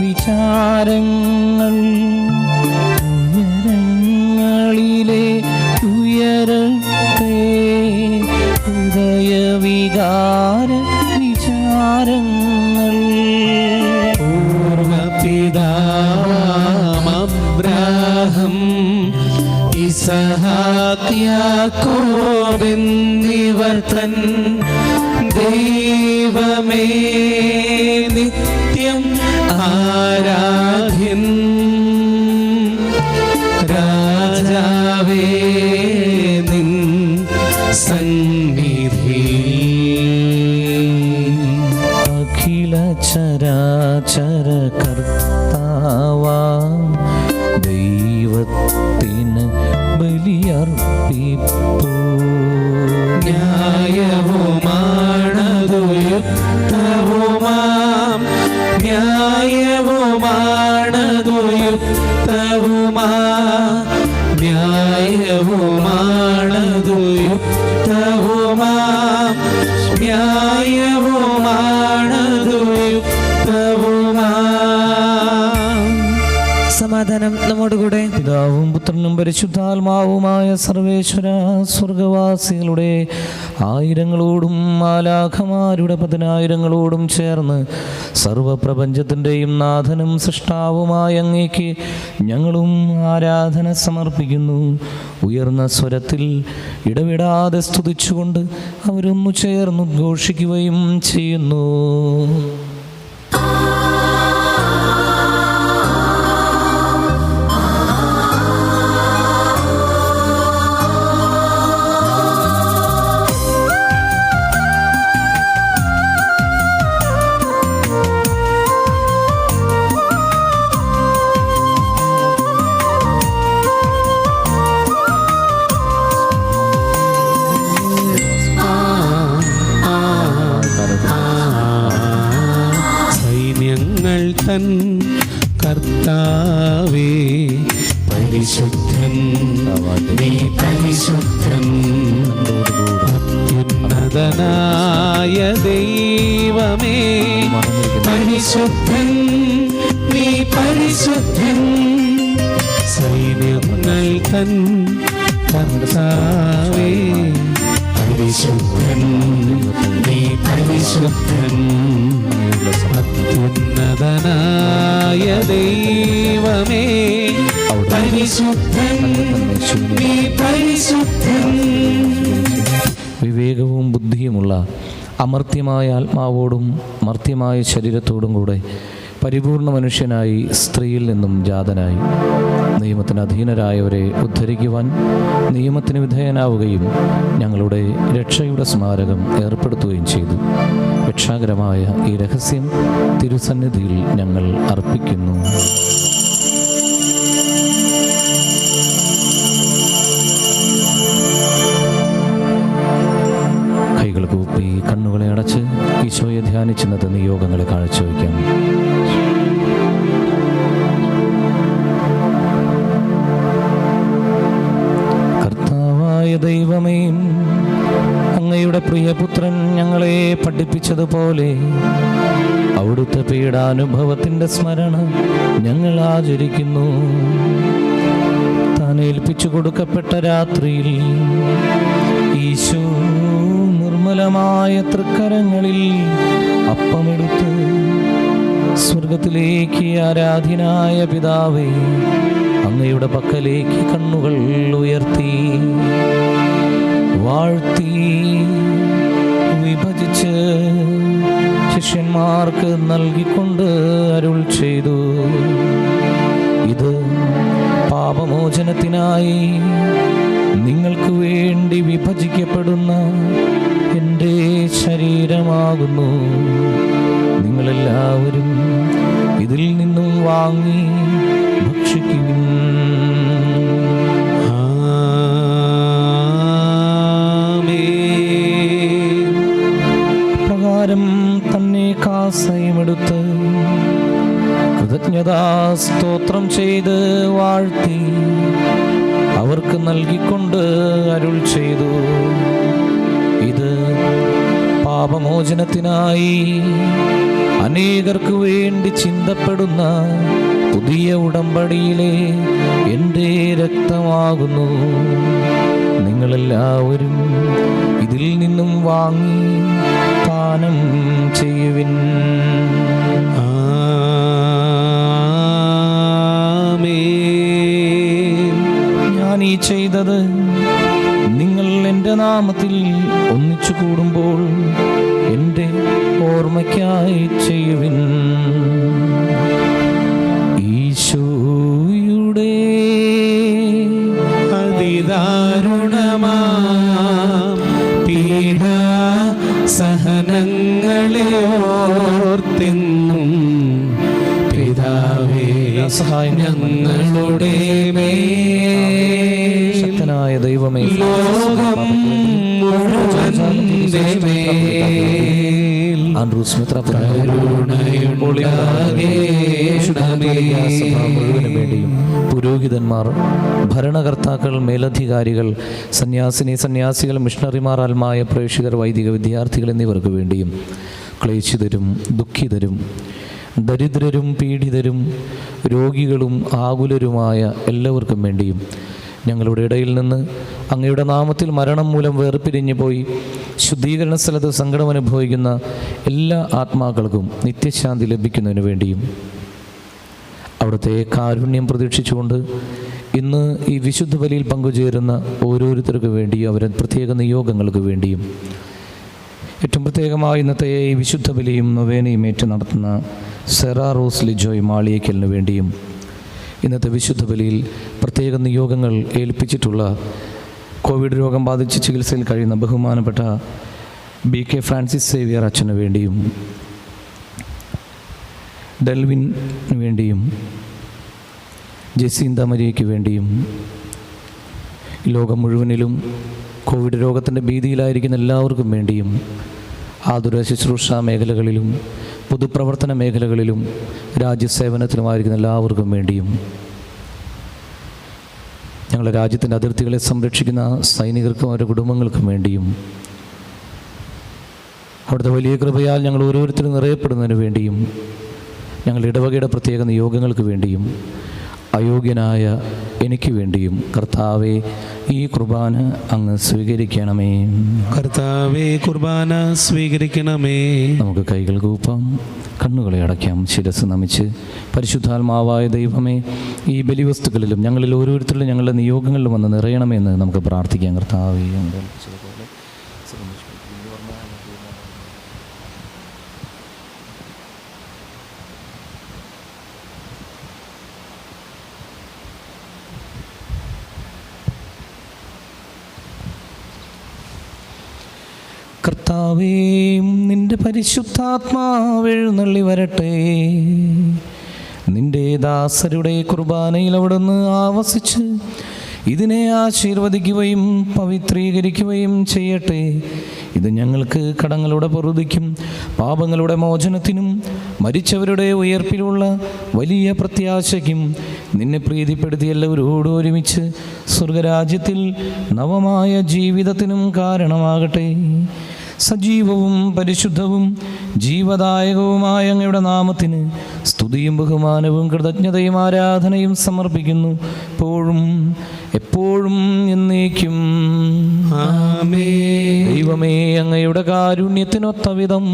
വിചാരങ്ങൾ ഉയരങ്ങളിലേക്കുയരട്ടെ, ഹൃദയവികാര വിചാരങ്ങൾ. പൂർവപിതാമബ്രാഹം ഇസഹാക്ക് യാക്കോബ് എന്നിവർ തൻ ദൈവമേ നിത്യം ആരാധ്യൻ, രാജാവേ നിൻ സന്നിധി. അഖില ചരാചര കർത്താവാം ദൈവത്തിന് ബലിയർപ്പിപ്പൂ. ന്യായവുമാണതു യുക്തവുമാം, ന്യായവുമാണതു യുക്തവുമാം, ന്യായവുമാണതു യുക്തവുമാം, ന്യായവുമാണതു യുക്തവുമാം. സമാധാനം നമ്മോടുകൂടെ. പിതാവും പുത്രനും പരിശുദ്ധാത്മാവുമായ സർവേശ്വര, സ്വർഗവാസികളുടെ ആയിരങ്ങളോടും മാലാഖമാരുടെ 10,000-ങ്ങളോടും ചേർന്ന് സർവപ്രപഞ്ചത്തിൻ്റെയും നാഥനും സൃഷ്ടാവുമായ അങ്ങേക്ക് ഞങ്ങളും ആരാധന സമർപ്പിക്കുന്നു. ഉയർന്ന സ്വരത്തിൽ ഇടവിടാതെ സ്തുതിച്ചുകൊണ്ട് അവരൊന്നു ചേർന്ന് ഉദ്ഘോഷിക്കുകയും ചെയ്യുന്നു. സൈന്യങ്ങൾ തൻ കർത്താവേ പരിശുദ്ധൻ, നീ പരിശുദ്ധൻ, അത്യുന്നതനായ ദൈവമേ പരിശുദ്ധൻ, നീ പരിശുദ്ധൻ. സൈന്യങ്ങൾ തൻ കർത്താവേ പരിശുദ്ധൻ, നീ പരിശുദ്ധൻ, അത്യുന്നതനായ ദൈവമേ പരിശുദ്ധൻ, നീ പരിശുദ്ധൻ. വിവേകവും ബുദ്ധിയുമുള്ള അമർത്യമായ ആത്മാവോടും മർത്യമായ ശരീരത്തോടും കൂടെ പരിപൂർണ മനുഷ്യനായി സ്ത്രീയിൽ നിന്നും ജാതനായി നിയമത്തിന് അധീനരായവരെ ഉദ്ധരിക്കുവാൻ നിയമത്തിന് വിധേയനാവുകയും ഞങ്ങളുടെ രക്ഷയുടെ സ്മാരകം ഏർപ്പെടുത്തുകയും ചെയ്തു. രക്ഷാകരമായ ഈ രഹസ്യം തിരുസന്നിധിയിൽ ഞങ്ങൾ അർപ്പിക്കുന്നു. കൈകൾ കൂപ്പി കണ്ണുകളെ അടച്ച് ഈശോയെ ധ്യാനിച്ചിരുന്നത് നിയോഗങ്ങളെ കാഴ്ചവെക്കാം. കർത്താവായ ദൈവമേ, അങ്ങയുടെ പ്രിയപുത്രൻ ഞങ്ങളെ പഠിപ്പിച്ചതുപോലെ അവിടുത്തെ പീഡാനുഭവത്തിൻ്റെ സ്മരണ ഞങ്ങൾ ആചരിക്കുന്നു. താൻ ഏൽപ്പിച്ചു കൊടുക്കപ്പെട്ട രാത്രിയിൽ ഈശോ നിർമ്മലമായ തൃക്കരങ്ങളിൽ അപ്പമെടുത്ത് സ്വർഗത്തിലേക്ക് ആരാധ്യനായ പിതാവേ, അങ്ങയുടെ പക്കലേക്ക് കണ്ണുകൾ ഉയർത്തി വാഴ്ത്തി വിഭജിച്ച് ശിഷ്യന്മാർക്ക് നൽകിക്കൊണ്ട് അരുൾ ചെയ്തു: ഇത് പാപമോചനത്തിനായി നിങ്ങൾക്ക് വേണ്ടി വിഭജിക്കപ്പെടുന്ന എൻ്റെ ശരീരമാകുന്നു. നിങ്ങളെല്ലാവരും ഇതിൽ നിന്നും വാങ്ങി ഭക്ഷിക്കുവിൻ. പ്രകാരം തന്നെ കാസയുമെടുത്ത് കൃതജ്ഞതാ സ്തോത്രം ചെയ്ത് വാഴ്ത്തി അവർക്ക് നൽകിക്കൊണ്ട് അരുൾ ചെയ്തു: ഇത് പാപമോചനത്തിനായി അനേകർക്ക് വേണ്ടി ചിന്തപ്പെടുന്ന പുതിയ ഉടമ്പടിയിലെ എൻ്റെ രക്തമാകുന്നു. നിങ്ങളെല്ലാവരും ഇതിൽ നിന്നും വാങ്ങി പാനം ചെയ്യുവിൻ. ഞാൻ ഈ ചെയ്തത് നിങ്ങൾ എൻ്റെ നാമത്തിൽ ഒന്നിച്ചു കൂടുമ്പോൾ എൻ്റെ ഓർമ്മയ്ക്കായി ചെയ്യുവിൻ. ഈശോയുടെ അതിദാരുണമാ പീഡ സഹനങ്ങളെ ഓർത്തെന്നും പിതാവേ ഞങ്ങളുടെ ശക്തനായ ദൈവമേ, ലോകം മുഴുവന്റെ മേൽ ആൻഡ്രൂസ് കരുണയുണ്ടാകേണമേ. വേണ്ടിയും പുരോഹിതന്മാർ, ഭരണകർത്താക്കൾ, മേലധികാരികൾ, സന്യാസികൾ, മിഷണറിമാർ, ആത്മായ പ്രേക്ഷിതർ, വൈദിക വിദ്യാർത്ഥികൾ എന്നിവർക്ക് വേണ്ടിയും ക്ലേശിതരും ദുഃഖിതരും ദരിദ്രരും പീഡിതരും രോഗികളും ആകുലരുമായ എല്ലാവർക്കും വേണ്ടിയും ഞങ്ങളുടെ ഇടയിൽ നിന്ന് അങ്ങയുടെ നാമത്തിൽ മരണം മൂലം വേർപിരിഞ്ഞു പോയി ശുദ്ധീകരണ സ്ഥലത്ത് സങ്കടം അനുഭവിക്കുന്ന എല്ലാ ആത്മാക്കൾക്കും നിത്യശാന്തി ലഭിക്കുന്നതിന് വേണ്ടിയും അവിടുത്തെ കാരുണ്യം പ്രതീക്ഷിച്ചുകൊണ്ട് ഇന്ന് ഈ വിശുദ്ധ ബലിയിൽ പങ്കുചേരുന്ന ഓരോരുത്തർക്ക് വേണ്ടിയും അവരെ പ്രത്യേക നിയോഗങ്ങൾക്ക് വേണ്ടിയും ഏറ്റവും പ്രത്യേകമായി ഇന്നത്തെ ഈ വിശുദ്ധ ബലിയും നൊവേനയും ഏറ്റു നടത്തുന്ന സെറാ റോസ് ലിജോയ് മാളിയേക്കലിന് വേണ്ടിയും ഇന്നത്തെ വിശുദ്ധ ബലിയിൽ പ്രത്യേക നിയോഗങ്ങൾ ഏൽപ്പിച്ചിട്ടുള്ള കോവിഡ് രോഗം ബാധിച്ച് ചികിത്സയിൽ കഴിയുന്ന ബഹുമാനപ്പെട്ട BK ഫ്രാൻസിസ് സേവിയർ അച്ഛന് വേണ്ടിയും ഡെൽവിന് വേണ്ടിയും ജെസീന്ത മരിയയ്ക്ക് വേണ്ടിയും ലോകം മുഴുവനിലും കോവിഡ് രോഗത്തിൻ്റെ ഭീതിയിലായിരിക്കുന്ന എല്ലാവർക്കും വേണ്ടിയും ആതുര ശുശ്രൂഷ മേഖലകളിലും പൊതുപ്രവർത്തന മേഖലകളിലും രാജ്യസേവനത്തിലുമായിരിക്കുന്ന എല്ലാവർക്കും വേണ്ടിയും ഞങ്ങളുടെ രാജ്യത്തിൻ്റെ അതിർത്തികളെ സംരക്ഷിക്കുന്ന സൈനികർക്കും അവരുടെ കുടുംബങ്ങൾക്കും വേണ്ടിയും അവിടുത്തെ വലിയ കൃപയാൽ ഞങ്ങൾ ഓരോരുത്തരും നിറയപ്പെടുന്നതിന് വേണ്ടിയും ഞങ്ങളുടെ ഇടവകയുടെ പ്രത്യേക നിയോഗങ്ങൾക്ക് വേണ്ടിയും അയോഗ്യനായ എനിക്ക് വേണ്ടിയും കർത്താവെ ഈ കുർബാന അങ്ങ് സ്വീകരിക്കണമേ. കർത്താവേ, കുർബാന സ്വീകരിക്കണമേ. നമുക്ക് കൈകൾ കൂപ്പാം, കണ്ണുകളെ അടയ്ക്കാം, ശിരസ് നമിച്ച് പരിശുദ്ധാത്മാവായ ദൈവമേ, ഈ ബലിവസ്തുക്കളിലും ഞങ്ങളിൽ ഓരോരുത്തരിലും ഞങ്ങളുടെ നിയോഗങ്ങളിലും വന്ന് നിറയണമെന്ന് നമുക്ക് പ്രാർത്ഥിക്കാം. കർത്താവേ, കർത്താവേ, നിന്റെ പരിശുദ്ധാത്മാവ് എഴുന്നള്ളി വരട്ടെ. നിന്റെ ദാസരുടെ കുർബാനയിൽ അവിടുന്ന് ആവസിച്ച് ഇതിനെ ആശീർവദിക്കുകയും പവിത്രീകരിക്കുകയും ചെയ്യട്ടെ. ഇത് ഞങ്ങൾക്ക് കടങ്ങളുടെ പൊറുതിക്കും പാപങ്ങളുടെ മോചനത്തിനും മരിച്ചവരുടെ ഉയർപ്പിലുള്ള വലിയ പ്രത്യാശയ്ക്കും നിന്നെ പ്രീതിപ്പെടുത്തി എല്ലാവരോടും ഒരുമിച്ച് സ്വർഗരാജ്യത്തിൽ നവമായ ജീവിതത്തിനും കാരണമാകട്ടെ. സജീവവും പരിശുദ്ധവും ജീവദായകവുമായ അങ്ങയുടെ നാമത്തിന് സ്തുതിയും ബഹുമാനവും കൃതജ്ഞതയും ആരാധനയും സമർപ്പിക്കുന്നു, എപ്പോഴും എപ്പോഴും എന്നേക്കും. ആമേൻ. ദൈവമേ, അങ്ങയുടെ കാരുണ്യത്തിനൊത്ത വിധം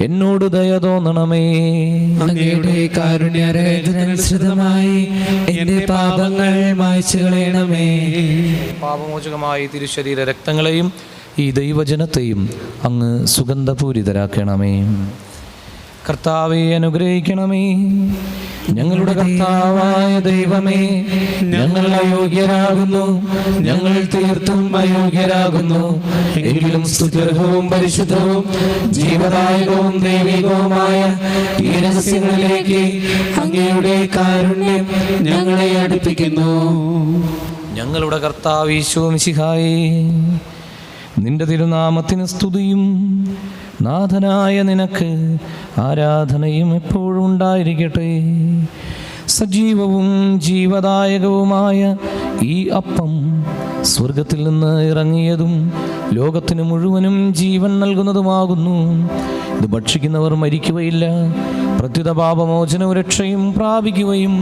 എന്നോട് ദയ തോന്നണമേ. അങ്ങയുടെ കാരുണ്യാനുസൃതമായി എന്റെ പാപങ്ങൾ മായ്ച്ചു കളയണമേ. പാപമോചകമായി തിരുശരീര രക്തങ്ങളെയും ഈ ദൈവജനത്തെയും അങ്ങ് സുഗന്ധപൂരിതരാക്കണമേ. കർത്താവെ, അനുഗ്രഹിക്കണമേ. ഞങ്ങളുടെ കർത്താവായ ദൈവമേ, ഞങ്ങൾ അയോഗ്യരാകുന്നു, ഞങ്ങൾ തീർത്തും അയോഗ്യരാകുന്നു. എങ്കിലും സ്തുത്യർഹവും പരിശുദ്ധവും ജീവദായകവും ദൈവികവുമായ ഈ രഹസ്യങ്ങളിലേക്ക് അങ്ങയുടെ കാരുണ്യം ഞങ്ങളെ അടുപ്പിക്കുന്നു. ഞങ്ങളുടെ കർത്താവ് ഈശോ മിശിഹായേ, നിന്റെ തിരുനാമത്തിന് സ്തുതിയും നാഥനായ നിനക്ക് ആരാധനയും എപ്പോഴും ഉണ്ടായിരിക്കട്ടെ. സജീവവും ജീവദായകവുമായ ഈ അപ്പം സ്വർഗത്തിൽ നിന്ന് ഇറങ്ങിയതും ലോകത്തിന് മുഴുവനും ജീവൻ നൽകുന്നതുമാകുന്നു. ഇത് ഭക്ഷിക്കുന്നവർ മരിക്കുകയില്ല, പ്രത്യുത പാപമോചനവും രക്ഷയും പ്രാപിക്കുകയും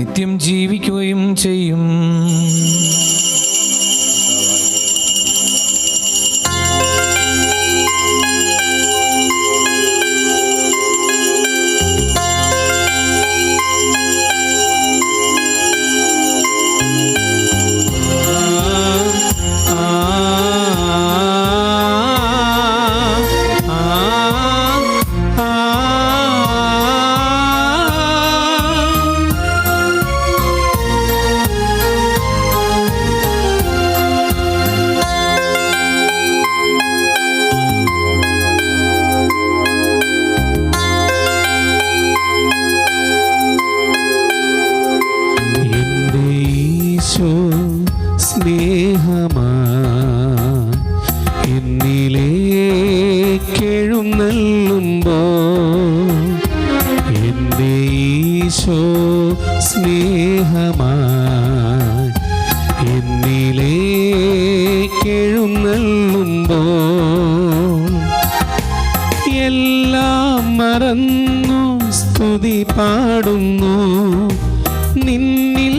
നിത്യം ജീവിക്കുകയും ചെയ്യും. എല്ലാം മറന്നു സ്തുതി പാടുന്നു, നിന്നിൽ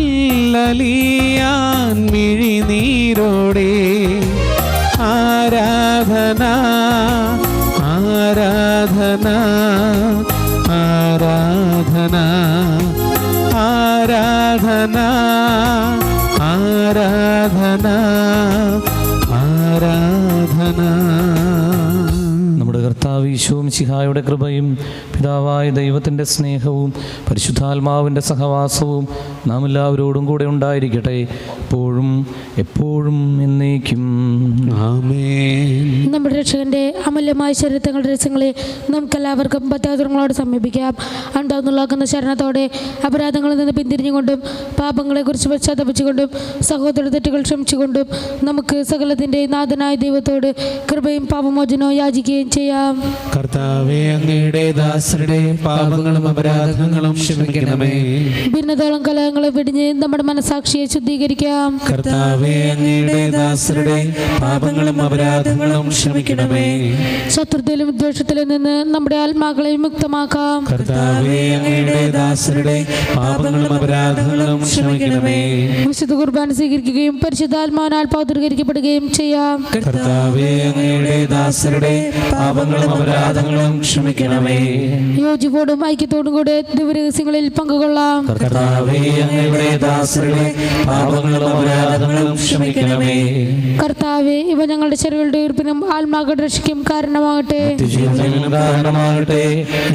അലിയാൻ മിഴിനീരോടെ. ആരാധന ആരാധന ആരാധന ആരാധന ആരാധന ആരാധന. നമ്മുടെ കർത്താവ് ഈശോ മിശിഹായുടെ കൃപയും പിതാവായ ദൈവത്തിൻ്റെ സ്നേഹവും പരിശുദ്ധാത്മാവിൻ്റെ സഹവാസവും നാം എല്ലാവരോടും കൂടെ ഉണ്ടായിരിക്കട്ടെ, എപ്പോഴും എപ്പോഴും എന്നേക്കും. ആമേൻ. നമ്മുടെ രക്ഷകന്റെ അമൂല്യമായ ശരീരങ്ങളുടെ രഹസ്യങ്ങളെ നമുക്കെല്ലാവർക്കും പറ്റാത്തങ്ങളോട് സമീപിക്കാം. അണ്ടാവുന്നുള്ളാക്കുന്ന ശരണത്തോടെ അപരാധങ്ങളിൽ നിന്ന് പിന്തിരിഞ്ഞുകൊണ്ടും പാപങ്ങളെക്കുറിച്ച് പശ്ചാത്തപിച്ചുകൊണ്ടും സഹോദര തെറ്റുകൾ ക്ഷമിച്ചുകൊണ്ടും നമുക്ക് സകലത്തിൻ്റെ നാഥനായ ദൈവത്തോട് കൃപയും പാപമോചനവും യാചിക്കുകയും ചെയ്യാം. കർത്താവേ, അങ്ങയുടെ ദാസരുടെ പാപങ്ങളും അപരാധങ്ങളും ക്ഷമിക്കണമേ. ഭിന്നതകളും കലഹങ്ങളും വെടിഞ്ഞ് നമ്മുടെ മനസാക്ഷിയെ ശുദ്ധീകരിക്കാം. കർത്താവേ, അങ്ങയുടെ ദാസരുടെ പാപങ്ങളും അപരാധങ്ങളും ക്ഷമിക്കണമേ. ശത്രുതയിലും വിദ്വേഷത്തിലും നിന്ന് നമ്മുടെ ആത്മാക്കളെ മുക്തമാക്കാം. കർത്താവേ, അങ്ങയുടെ ദാസരുടെ പാപങ്ങളും അപരാധങ്ങളും ക്ഷമിക്കണമേ. വിശുദ്ധ കുർബാന സ്വീകരിക്കുകയും പരിശുദ്ധാത്മാവിനാൽ പൗത്രീകരിക്കപ്പെടുകയും ചെയ്യാം. കർത്താവേ, അങ്ങയുടെ ദാസരുടെ പാപങ്ങളും അപരാധങ്ങളും ക്ഷമിക്കണമേ. യോജിപ്പോടും ഐക്യത്തോടും കൂടെ ദിവ്യരഹസ്യങ്ങളിൽ പങ്കുകൊള്ളാം. കർത്താവേ, അങ്ങയുടെ ദാസരുടെ പാപങ്ങളും അപരാധങ്ങളും ക്ഷമിക്കണമേ. കർത്താവേ, ഇവ ഞങ്ങളുടെ ശരീരങ്ങളുടെ ഉയർപ്പിനും ആത്മാക്കളുടെ രക്ഷയ്ക്കും കാരണമാകട്ടെ. കാരണമാകട്ടെ.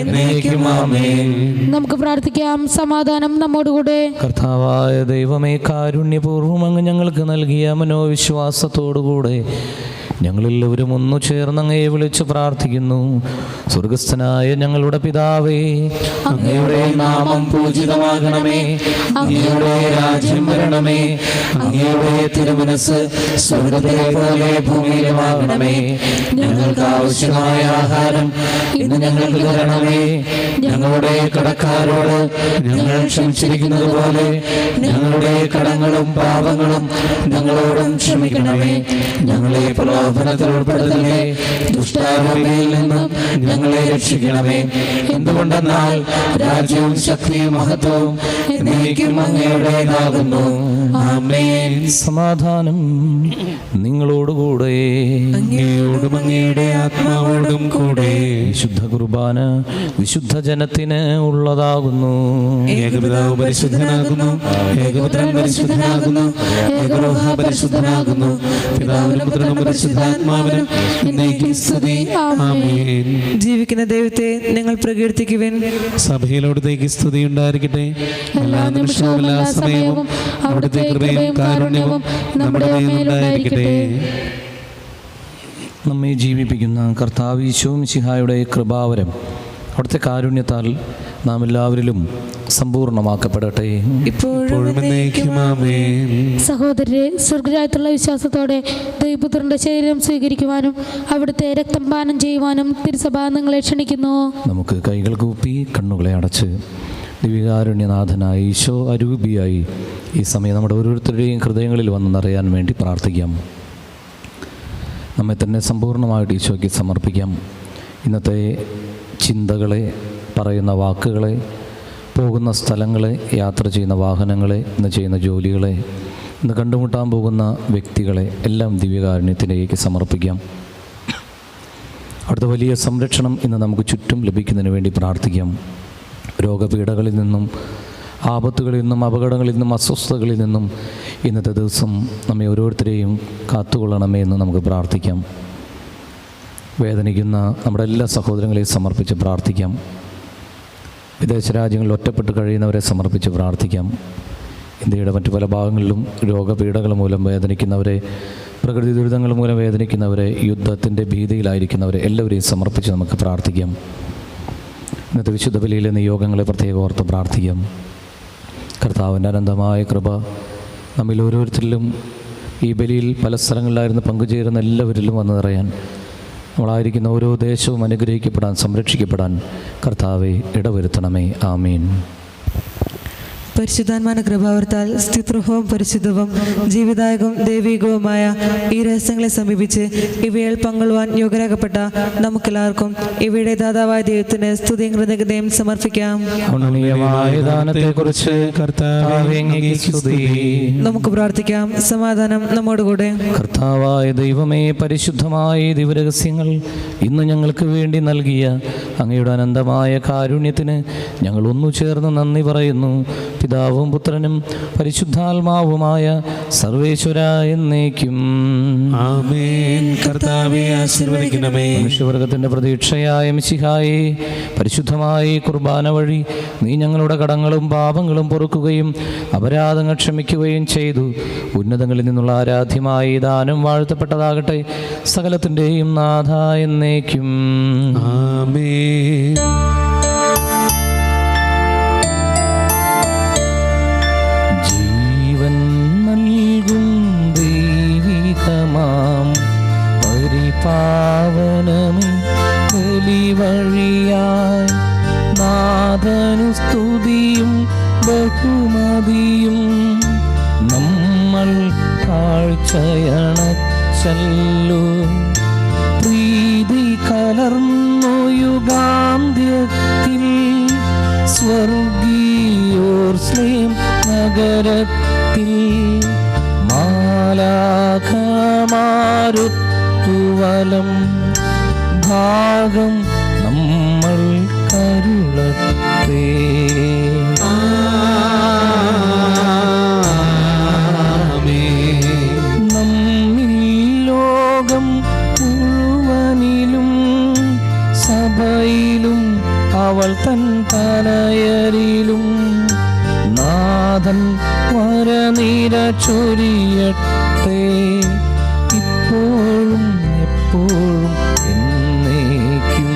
എന്നേക്കും ആമേൻ. നമുക്ക് പ്രാർത്ഥിക്കാം. സമാധാനം നമ്മോടുകൂടെ. കർത്താവായ ദൈവമേ, കാരുണ്യപൂർവ്വം അങ്ങ് ഞങ്ങൾക്ക് നൽകിയ മനോവിശ്വാസത്തോടുകൂടെ ഞങ്ങളെല്ലാവരും ഒന്നു ചേർന്ന് അങ്ങയെ വിളിച്ച് പ്രാർത്ഥിക്കുന്നു. സ്വർഗസ്ഥനായ ഞങ്ങളുടെ പിതാവേ, അങ്ങയുടെ നാമം പൂജിതമാകണമേ. അങ്ങയുടെ രാജ്യം വരണമേ. അങ്ങയുടെ തിരുമനസ് സ്വർഗ്ഗത്തിലെ പോലെ ഭൂമിയിലുമാകണമേ. ഞങ്ങൾക്ക് ആവശ്യമായ ആഹാരം ഇന്ന് ഞങ്ങൾക്ക് തരണമേ. ഞങ്ങളുടെ കടക്കാരോട് ഞങ്ങൾ ക്ഷമിച്ചിരിക്കുന്നത് പോലെ ഞങ്ങളുടെ കടങ്ങളും പാപങ്ങളും ഞങ്ങളോടും ക്ഷമിക്കണമേ. ഞങ്ങളെ പ്രലോഭനത്തിൽ ഉൾപ്പെടുത്തണമേ. ദുഷ്ടാരൂപിയിൽ നിന്നും ഞങ്ങളെ രക്ഷിക്കണമേ. എന്തുകൊണ്ടെന്നാൽ രാജ്യവും ശക്തിയും മഹത്വവും എന്നേക്കും അങ്ങയുടേതാകുന്നു. ആമേൻ. സമാധാനം നിങ്ങളോടുകൂടെ. അങ്ങയോടും അങ്ങയുടെ ആത്മാവോടും കൂടെ. വിശുദ്ധ കുർബാന വിശുദ്ധ ജനത്തിന് ഉള്ളതാകുന്നു. ഏകപിതാവ് പരിശുദ്ധനാകുന്നു. ഏകപുത്രൻ പരിശുദ്ധനാകുന്നു. ഏകരൂഹ പരിശുദ്ധനാകുന്നു. പിതാവിനും പുത്രനും പരിശുദ്ധാത്മാവിനും എന്നേക്കും സ്തുതി. ആമേൻ. ജീവിക്കുന്ന ദൈവത്തെ നിങ്ങൾ പ്രകീർത്തിക്കുവിൻ. സഭയിലോടത്തേക്ക് സ്തുതി ഉണ്ടായിരിക്കട്ടെ. എല്ലാ നിമിഷവും എല്ലാ സമയവും അവിടുത്തെ കൃപയും കാരുണ്യവും നമ്മുടെ മേലുണ്ടായിരിക്കട്ടെ. നമ്മെ ജീവിപ്പിക്കുന്ന കർത്താവ് ഈശോ മിശിഹായുടെ കൃപാവരം അവിടുത്തെ കാരുണ്യത്താൽ നാം എല്ലാവരിലും സമ്പൂർണ്ണമാക്കപ്പെടട്ടെ. ഇപ്പോഴും എന്നേക്കും ആമേൻ. സഹോദരരെ, സ്വർഗരാജ്യത്തുള്ള വിശ്വാസത്തോടെ ദൈവപുത്രന്റെ ശരീരം സ്വീകരിക്കുവാനും അവിടുത്തെ രക്തം പാനം ചെയ്യുവാനും തിരുസഭ നിങ്ങളെ ക്ഷണിക്കുന്നു. നമുക്ക് കൈകൾ കൂപ്പി കണ്ണുകളെ അടച്ച് ദിവ്യകാരുണ്യനാഥനായ ഈശോ അരൂപിയായി ഈ സമയം നമ്മുടെ ഓരോരുത്തരുടെയും ഹൃദയങ്ങളിൽ വന്ന് നിറയാൻ വേണ്ടി പ്രാർത്ഥിക്കാം. നമ്മെ തന്നെ സമ്പൂർണ്ണമായിട്ട് ഈശോയ്ക്ക് സമർപ്പിക്കാം. ഇന്നത്തെ ചിന്തകളെ, പറയുന്ന വാക്കുകളെ, പോകുന്ന സ്ഥലങ്ങളെ, യാത്ര ചെയ്യുന്ന വാഹനങ്ങളെ, ഇന്ന് ചെയ്യുന്ന ജോലികളെ, ഇന്ന് കണ്ടുമുട്ടാൻ പോകുന്ന വ്യക്തികളെ എല്ലാം ദിവ്യകാരുണ്യത്തിലേക്ക് സമർപ്പിക്കാം. അവിടുത്തെ വലിയ സംരക്ഷണം ഇന്ന് നമുക്ക് ചുറ്റും ലഭിക്കുന്നതിന് വേണ്ടി പ്രാർത്ഥിക്കാം. രോഗപീഠകളിൽ നിന്നും, ആപത്തുകളിൽ നിന്നും, അപകടങ്ങളിൽ നിന്നും, അസ്വസ്ഥതകളിൽ നിന്നും ഇന്നത്തെ ദിവസം നമ്മെ ഓരോരുത്തരെയും കാത്തുകൊള്ളണമേ എന്ന് നമുക്ക് പ്രാർത്ഥിക്കാം. വേദനിക്കുന്ന നമ്മുടെ എല്ലാ സഹോദരങ്ങളെയും സമർപ്പിച്ച് പ്രാർത്ഥിക്കാം. വിദേശ രാജ്യങ്ങളിൽ ഒറ്റപ്പെട്ട് കഴിയുന്നവരെ സമർപ്പിച്ച് പ്രാർത്ഥിക്കാം. ഇന്ത്യയുടെ മറ്റു പല ഭാഗങ്ങളിലും രോഗപീഠകൾ മൂലം വേദനിക്കുന്നവരെ, പ്രകൃതി ദുരിതങ്ങൾ മൂലം വേദനിക്കുന്നവരെ, യുദ്ധത്തിൻ്റെ ഭീതിയിലായിരിക്കുന്നവരെ എല്ലാവരെയും സമർപ്പിച്ച് നമുക്ക് പ്രാർത്ഥിക്കാം. ഇന്നത്തെ വിശുദ്ധ ബലിയിലെ നിയോഗങ്ങളെ പ്രത്യേകം ഓർത്ത് പ്രാർത്ഥിക്കാം. കർത്താവിൻ്റെ അനന്തമായ കൃപ നമ്മിൽ ഓരോരുത്തരിലും, ഈ ബലിയിൽ പല സ്ഥലങ്ങളിലായിരുന്നു പങ്കുചേരുന്ന എല്ലാവരിലും വന്നു നിറയാൻ, നമ്മളായിരിക്കുന്ന ഓരോ ദേശവും അനുഗ്രഹിക്കപ്പെടാൻ, സംരക്ഷിക്കപ്പെടാൻ കർത്താവെ ഇടവരുത്തണമേ. ആമീൻ. പരിശുദ്ധാത്മാന കൃപാവർത്താൽ സ്തുത്യർഹവും പരിശുദ്ധവും ജീവിതായകവും ദൈവികവുമായ ഈ രഹസ്യങ്ങളെ സമീപിച്ച് ഇവയിൽ പങ്കുവാൻ യോഗ്യരാക്കപ്പെട്ട നമുക്കെല്ലാവർക്കും ഇവയുടെ ദാതാവായ ദൈവത്തിന് സ്തുതിയും കൃതജ്ഞതയും സമർപ്പിക്കാം. നമുക്ക് പ്രാർത്ഥിക്കാം. സമാധാനം നമ്മോടുകൂടെ. കർത്താവായ ദൈവമേ, പരിശുദ്ധമായ ദിവരഹസ്യങ്ങൾ ഇന്ന് ഞങ്ങൾക്ക് വേണ്ടി നൽകിയ അങ്ങയുടെ അനന്തമായ കാരുണ്യത്തിന് ഞങ്ങൾ ഒന്നു ചേർന്ന് നന്ദി പറയുന്നു. പിതാവും പുത്രനും പരിശുദ്ധാത്മാവുമായ സർവേശ്വര എന്നേക്കും ആമേൻ. കർത്താവേ ആശീർവദിക്കണമേ. മനുഷ്യവർഗത്തിന്റെ പ്രതീക്ഷയായ മിശിഹായേ, പരിശുദ്ധമായ കുർബാന വഴി നീ ഞങ്ങളുടെ കടങ്ങളും പാപങ്ങളും പൊറുക്കുകയും അപരാധങ്ങൾ ക്ഷമിക്കുകയും ചെയ്തു. ഉന്നതങ്ങളിൽ നിന്നുള്ള ആരാധ്യമായ ദാനം വാഴ്ത്തപ്പെട്ടതാകട്ടെ. സകലത്തിൻ്റെയും നാഥ എന്നേക്കും ആമേൻ. പരിപാവനമേ ബലിവഴിയായി നാഥനു സ്തുതിയും ബഹുമതിയും നമ്മൾ കാഴ്ചയണച്ചല്ലോ. പ്രീതി കലർന്നു യുഗാന്ത്യത്തിൽ സ്വർഗീയോർസ്ലേം നഗരത്തിൽ മാലാഖമാരുത്തുവലം ഭാഗം നമ്മൾ കരുളട്ടെ. നമ്മിൽ ലോകം മുഴുവനിലും സഭയിലും അവൾ തൻ തനയരിലും നാഥൻ വരനിര ചൊരിയട്ടെ. ഇപ്പോഴും ഇപ്പോഴും എന്നേക്കും.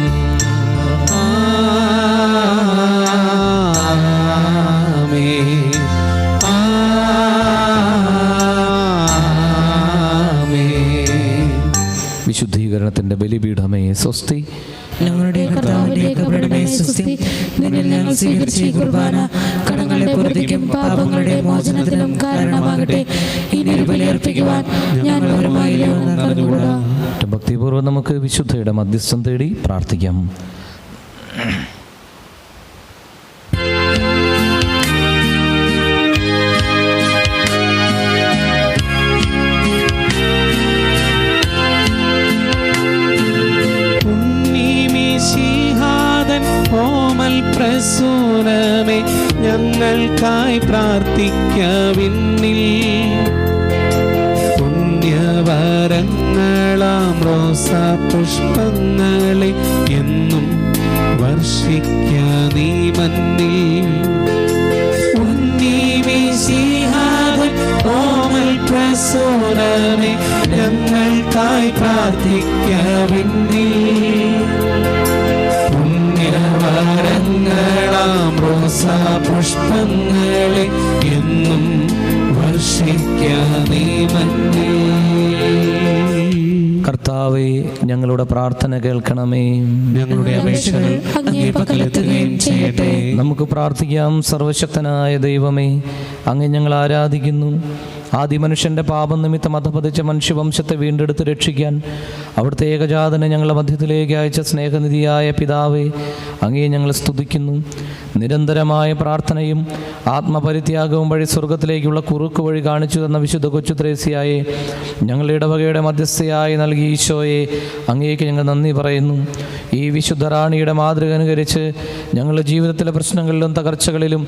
ആമേൻ. ആമേൻ. വിശുദ്ധീകരണത്തിൻ്റെ ബലിപീഠമേ സ്വസ്തി. ഞങ്ങളുടെ കർത്താവിന്റെ കബറിടമേ സ്വസ്തി. നിന്നിൽ ഞങ്ങൾ സ്വീകരിച്ച ഈ കുർബാന കടങ്ങളുടെ പൂർത്തിക്കും പാപങ്ങളുടെ മോചനത്തിനും കാരണമാകട്ടെ. ഇനി ഒരു ബലി അർപ്പിക്കുവാൻ ഞങ്ങൾ ഒരുമായില്ലേ നടന്നുകൂടാ. ഭക്തിപൂർവ്വം നമുക്ക് വിശുദ്ധയുടെ മധ്യസ്ഥം തേടി പ്രാർത്ഥിക്കാം. ഓമൽ പ്രസൂനമേ ഞങ്ങൾക്കായി പ്രാർത്ഥിക്കവിന്നിൽ. പുണ്യവരങ്ങളാം റോസാ പുഷ്പങ്ങളെ എന്നും വർഷിക്ക നീ മന്നിൽ. ഓമൽ പ്രസൂനമേ ഞങ്ങൾക്കായി പ്രാർത്ഥിക്കവിന്നിൽ. വരങ്ങളാം റോസാ പുഷ്പങ്ങളെ എന്നും വർഷിക്കാൻ നീ മന്നിൽ. കർത്താവേ, ഞങ്ങളുടെ പ്രാർത്ഥന കേൾക്കണമേ. ഞങ്ങളുടെ അപേക്ഷകൾ അങ്ങേ പക്കലെത്തുകയും ചെയ്യട്ടെ. നമുക്ക് പ്രാർത്ഥിക്കാം. സർവശക്തനായ ദൈവമേ, അങ്ങേ ഞങ്ങൾ ആരാധിക്കുന്നു. ആദി മനുഷ്യൻ്റെ പാപം നിമിത്തം അധപതിച്ച മനുഷ്യവംശത്തെ വീണ്ടെടുത്ത് രക്ഷിക്കാൻ അവിടുത്തെ ഏകജാതനെ ഞങ്ങളുടെ മധ്യത്തിലേക്ക് അയച്ച സ്നേഹനിധിയായ പിതാവേ, അങ്ങേ ഞങ്ങൾ സ്തുതിക്കുന്നു. നിരന്തരമായ പ്രാർത്ഥനയും ആത്മപരിത്യാഗവും വഴി സ്വർഗത്തിലേക്കുള്ള കുറുക്ക് വഴി കാണിച്ചു തന്ന വിശുദ്ധ കൊച്ചു ത്രേസ്യായെ ഞങ്ങളുടെ ഇടവകയുടെ മധ്യസ്ഥയായി നൽകി ഈശോയെ അങ്ങേക്ക് ഞങ്ങൾ നന്ദി പറയുന്നു. ഈ വിശുദ്ധ റാണിയുടെ മാതൃക അനുകരിച്ച് ഞങ്ങളുടെ ജീവിതത്തിലെ പ്രശ്നങ്ങളിലും തകർച്ചകളിലും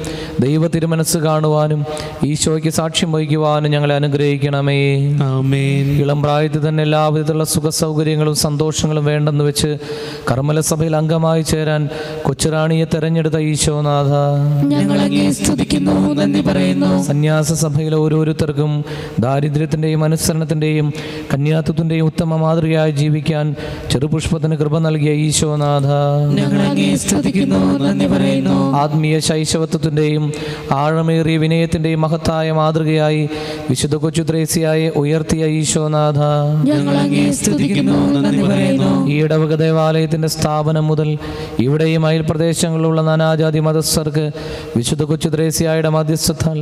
ദൈവ തിരുമനസ്സ് കാണുവാനും ഈശോയ്ക്ക് സാക്ഷ്യം വഹിക്കുവാനും ഞങ്ങളെ അനുഗ്രഹിക്കണമേ. ആമേൻ. ഇളം പ്രായത്തിൽ തന്നെ എല്ലാവിധത്തിലുള്ള സുഖ സൗകര്യങ്ങളും സന്തോഷങ്ങളും വേണ്ടെന്ന് വെച്ച് കർമ്മല സഭയിൽ അംഗമായി ചേരാൻ കൊച്ചുറാണിയെ തെരഞ്ഞെടുത്ത ഈശോനാഥ, സന്യാസ സഭയിലെ ഓരോരുത്തർക്കും ദാരിദ്ര്യത്തിൻ്റെയും അനുസരണത്തിൻ്റെയും കന്യാത്വത്തിൻ്റെയും ഉത്തമ മാതൃകയായി ജീവിക്കാൻ ചെറുപുഷ്പത്തിന് കൃപ നൽകിയ ഈശോനാഥ, ആത്മീയ ശൈശവത്വത്തിൻ്റെയും ആഴമേറിയ വിനയത്തിൻ്റെയും മഹത്തായ മാതൃകയായി വിശുദ്ധ കൊച്ചു ത്രേസ്യായെ ഉയർത്തിയ ഈശോനാഥ, ഈ ഇടവക ദേവാലയത്തിന്റെ സ്ഥാപനം മുതൽ ഇവിടെയും അയൽ പ്രദേശങ്ങളിലുള്ള നാനാജാതി മതസ്ഥർക്ക് വിശുദ്ധ കൊച്ചു ത്രേസ്യായുടെ മധ്യസ്ഥത്താൽ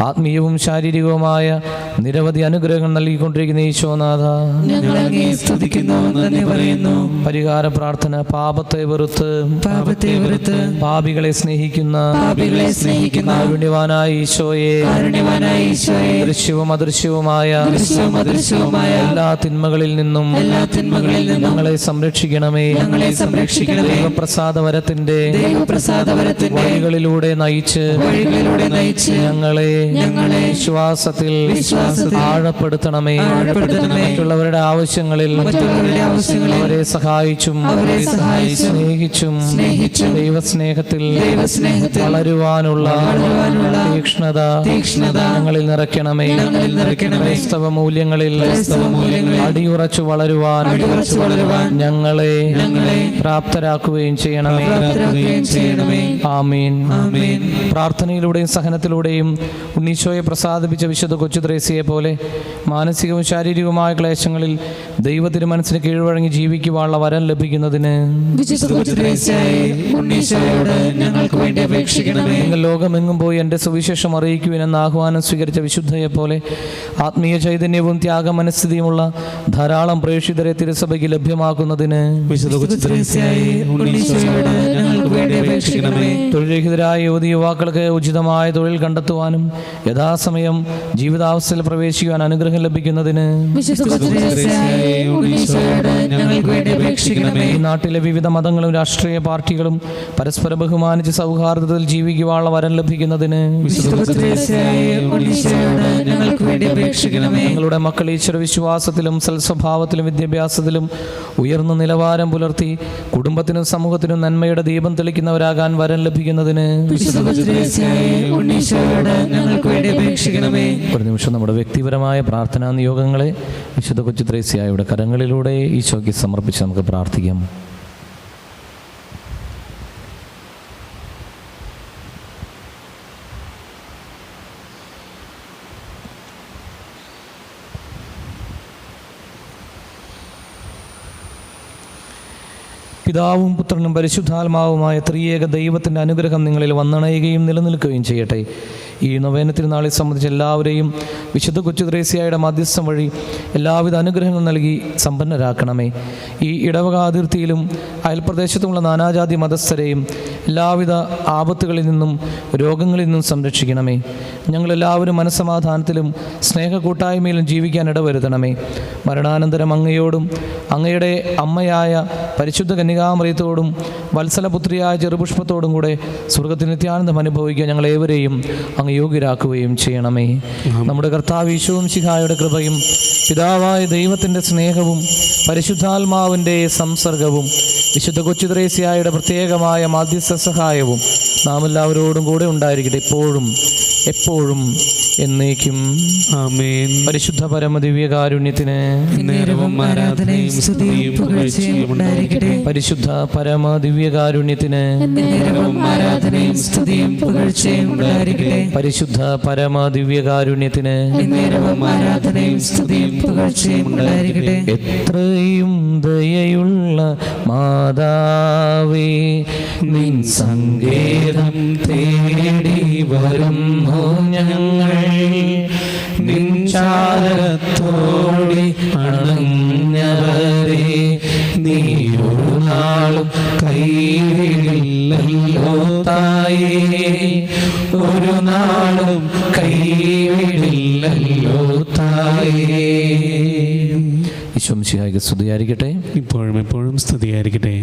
ആത്മീയവും ശാരീരികവുമായ നിരവധി അനുഗ്രഹങ്ങൾ നൽകിക്കൊണ്ടിരിക്കുന്ന ഈശോനാഥ, പരിഹാര പ്രാർത്ഥന. പാപത്തെ വെറുത്ത് പാപികളെ സ്നേഹിക്കുന്ന കാരുണ്യവാനായ ഈശോയെ, ദൃശ്യവും അദൃശ്യവുമായ എല്ലാ തിന്മകളിൽ നിന്നും ഞങ്ങളെ സംരക്ഷിക്കണമേ. ദൈവപ്രസാദ വരത്തിന്റെ വഴികളിലൂടെ നയിച്ച് ഞങ്ങളെ വിശ്വാസത്തിൽ ആഴപ്പെടുത്തണമേ. മറ്റുള്ളവരുടെ ആവശ്യങ്ങളിൽ അവരെ സഹായിച്ചും സ്നേഹിച്ചും ദൈവസ്നേഹത്തിൽ വളരുവാനുള്ള തീക്ഷ്ണത ഞങ്ങളിൽ നിറയ്ക്കണമേ. ക്രൈസ്തവ മൂല്യങ്ങളിൽ അടിയുറച്ചു വളരുവാൻ ഞങ്ങളെ പ്രാപ്തരാക്കുകയും ചെയ്യണമേ. ആമീൻ. പ്രാർത്ഥനയിലൂടെയും സഹനത്തിലൂടെയും ഉണ്ണീശോയെ പ്രസാദിപ്പിച്ച വിശുദ്ധ കൊച്ചു ത്രേസ്യയെ പോലെ മാനസികവും ശാരീരികവുമായ ക്ലേശങ്ങളിൽ ദൈവ തിരുമനസ്സിന് കീഴ്വഴങ്ങി ജീവിക്കുവാനുള്ള വരം ലഭിക്കുന്നതിന് നിങ്ങൾ ലോകമെങ്ങും പോയി എൻ്റെ സുവിശേഷം അറിയിക്കുവാനെന്ന ആഹ്വാനം സ്വീകരിച്ച വിശുദ്ധയെ പോലെ ആത്മീയ ചൈതന്യവും ത്യാഗമനസ്ഥിതിയുമുള്ള ധാരാളം പ്രേക്ഷിതരെ തിരുസഭയ്ക്ക് ലഭ്യമാക്കുന്നതിന് തൊഴിൽരഹിതരായ യുവതി യുവാക്കൾക്ക് ഉചിതമായ തൊഴിൽ കണ്ടെത്തുവാനും യഥാസമയം ജീവിതാവസ്ഥയിൽ പ്രവേശിക്കുവാൻ അനുഗ്രഹം ലഭിക്കുന്നതിന് ഈ നാട്ടിലെ വിവിധ മതങ്ങളും രാഷ്ട്രീയ പാർട്ടികളും പരസ്പരം ബഹുമാനിച്ച് സൗഹാർദ്ദത്തിൽ ജീവിക്കുവാനുള്ള വരം ലഭിക്കുന്നതിന് ഞങ്ങളുടെ മക്കൾ ഈശ്വര വിശ്വാസത്തിലും സൽസ്വഭാവത്തിലും വിദ്യാഭ്യാസത്തിലും ഉയർന്ന നിലവാരം പുലർത്തി കുടുംബത്തിനും സമൂഹത്തിനും നന്മയുടെ ദീപം തെളിക്കുന്നവരാകാൻ വരം ലഭിക്കുന്നതിന് ഉണ്ണീശോയോട് ഞങ്ങൾക്ക് വേണ്ടി അപേക്ഷിക്കണമേ. ഒരു നിമിഷം നമ്മുടെ വ്യക്തിപരമായ പ്രാർത്ഥനാ നിയോഗങ്ങളെ വിശുദ്ധ കൊച്ചു ത്രേസ്യായുടെ കരങ്ങളിലൂടെ ഈശോയ്ക്ക് സമർപ്പിച്ച് നമുക്ക് പ്രാർത്ഥിക്കാം. പിതാവും പുത്രനും പരിശുദ്ധാത്മാവുമായ ത്രിയേക ദൈവത്തിൻ്റെ അനുഗ്രഹം നിങ്ങളിൽ വന്നണയുകയും നിലനിൽക്കുകയും ചെയ്യട്ടെ. ഈ നൊവേന തിരുനാളെ സംബന്ധിച്ച് എല്ലാവരെയും വിശുദ്ധ കൊച്ചു ത്രേസ്യായുടെ മധ്യസ്ഥം വഴി എല്ലാവിധ അനുഗ്രഹങ്ങൾ നൽകി സമ്പന്നരാക്കണമേ. ഈ ഇടവക അതിർത്തിയിലും അയൽപ്രദേശത്തുമുള്ള നാനാജാതി മതസ്ഥരെയും എല്ലാവിധ ആപത്തുകളിൽ നിന്നും രോഗങ്ങളിൽ നിന്നും സംരക്ഷിക്കണമേ. ഞങ്ങളെല്ലാവരും മനസ്സമാധാനത്തിലും സ്നേഹ കൂട്ടായ്മയിലും ജീവിക്കാൻ ഇടവരുത്തണമേ. മരണാനന്തരം അങ്ങയോടും അങ്ങയുടെ അമ്മയായ പരിശുദ്ധ കന്യകാമറിയത്തോടും വത്സലപുത്രിയായ ചെറുപുഷ്പത്തോടും കൂടെ സ്വർഗ്ഗത്തിൽ നിത്യാനന്ദം അനുഭവിക്കുക ഞങ്ങളേവരെയും അങ്ങ് യോഗ്യരാക്കുകയും ചെയ്യണമേ. നമ്മുടെ കർത്താവ് ഈശോമിശിഹായുടെ കൃപയും പിതാവായ ദൈവത്തിൻ്റെ സ്നേഹവും പരിശുദ്ധാത്മാവിൻ്റെ സംസർഗവും വിശുദ്ധ കൊച്ചു ത്രേസ്യായുടെ പ്രത്യേകമായ മാധ്യസ്ഥ സഹായവും നാം എല്ലാവരോടും കൂടെ ഉണ്ടായിരിക്കട്ടെ, ഇപ്പോഴും എപ്പോഴും എന്നേക്കും. ആമേൻ. പരിശുദ്ധ പരമദിവ്യകാരുണ്യത്തിന് നേരവും ആരാധനയും സ്തുതിയും പുകഴ്ചയും ഉണ്ടായിരിക്കട്ടെ. പരിശുദ്ധ പരമദിവ്യകാരുണ്യത്തിന് നേരവും ആരാധനയും സ്തുതിയും പുകഴ്ചയും ഉണ്ടായിരിക്കട്ടെ. പരിശുദ്ധ പരമദിവ്യകാരുണ്യത്തിന് നേരവും ആരാധനയും സ്തുതിയും പുകഴ്ചയും ഉണ്ടായിരിക്കട്ടെ. എത്രയും ദയയുള്ള മാതാവേ, നിൻ സങ്കേതം തേടി വരുന്നു ഞങ്ങൾ, നിൻ ചാരത്തോടെ അണഞ്ഞവരെ നീ ഒരു നാളും കൈവിടില്ലല്ലോ തായേ, ഒരു നാളും കൈവിടില്ലല്ലോ തായേ. ഈശോ മിശിഹായ്ക്ക് സ്തുതിയായിരിക്കട്ടെ. ഇപ്പോഴും എപ്പോഴും സ്തുതിയായിരിക്കട്ടെ.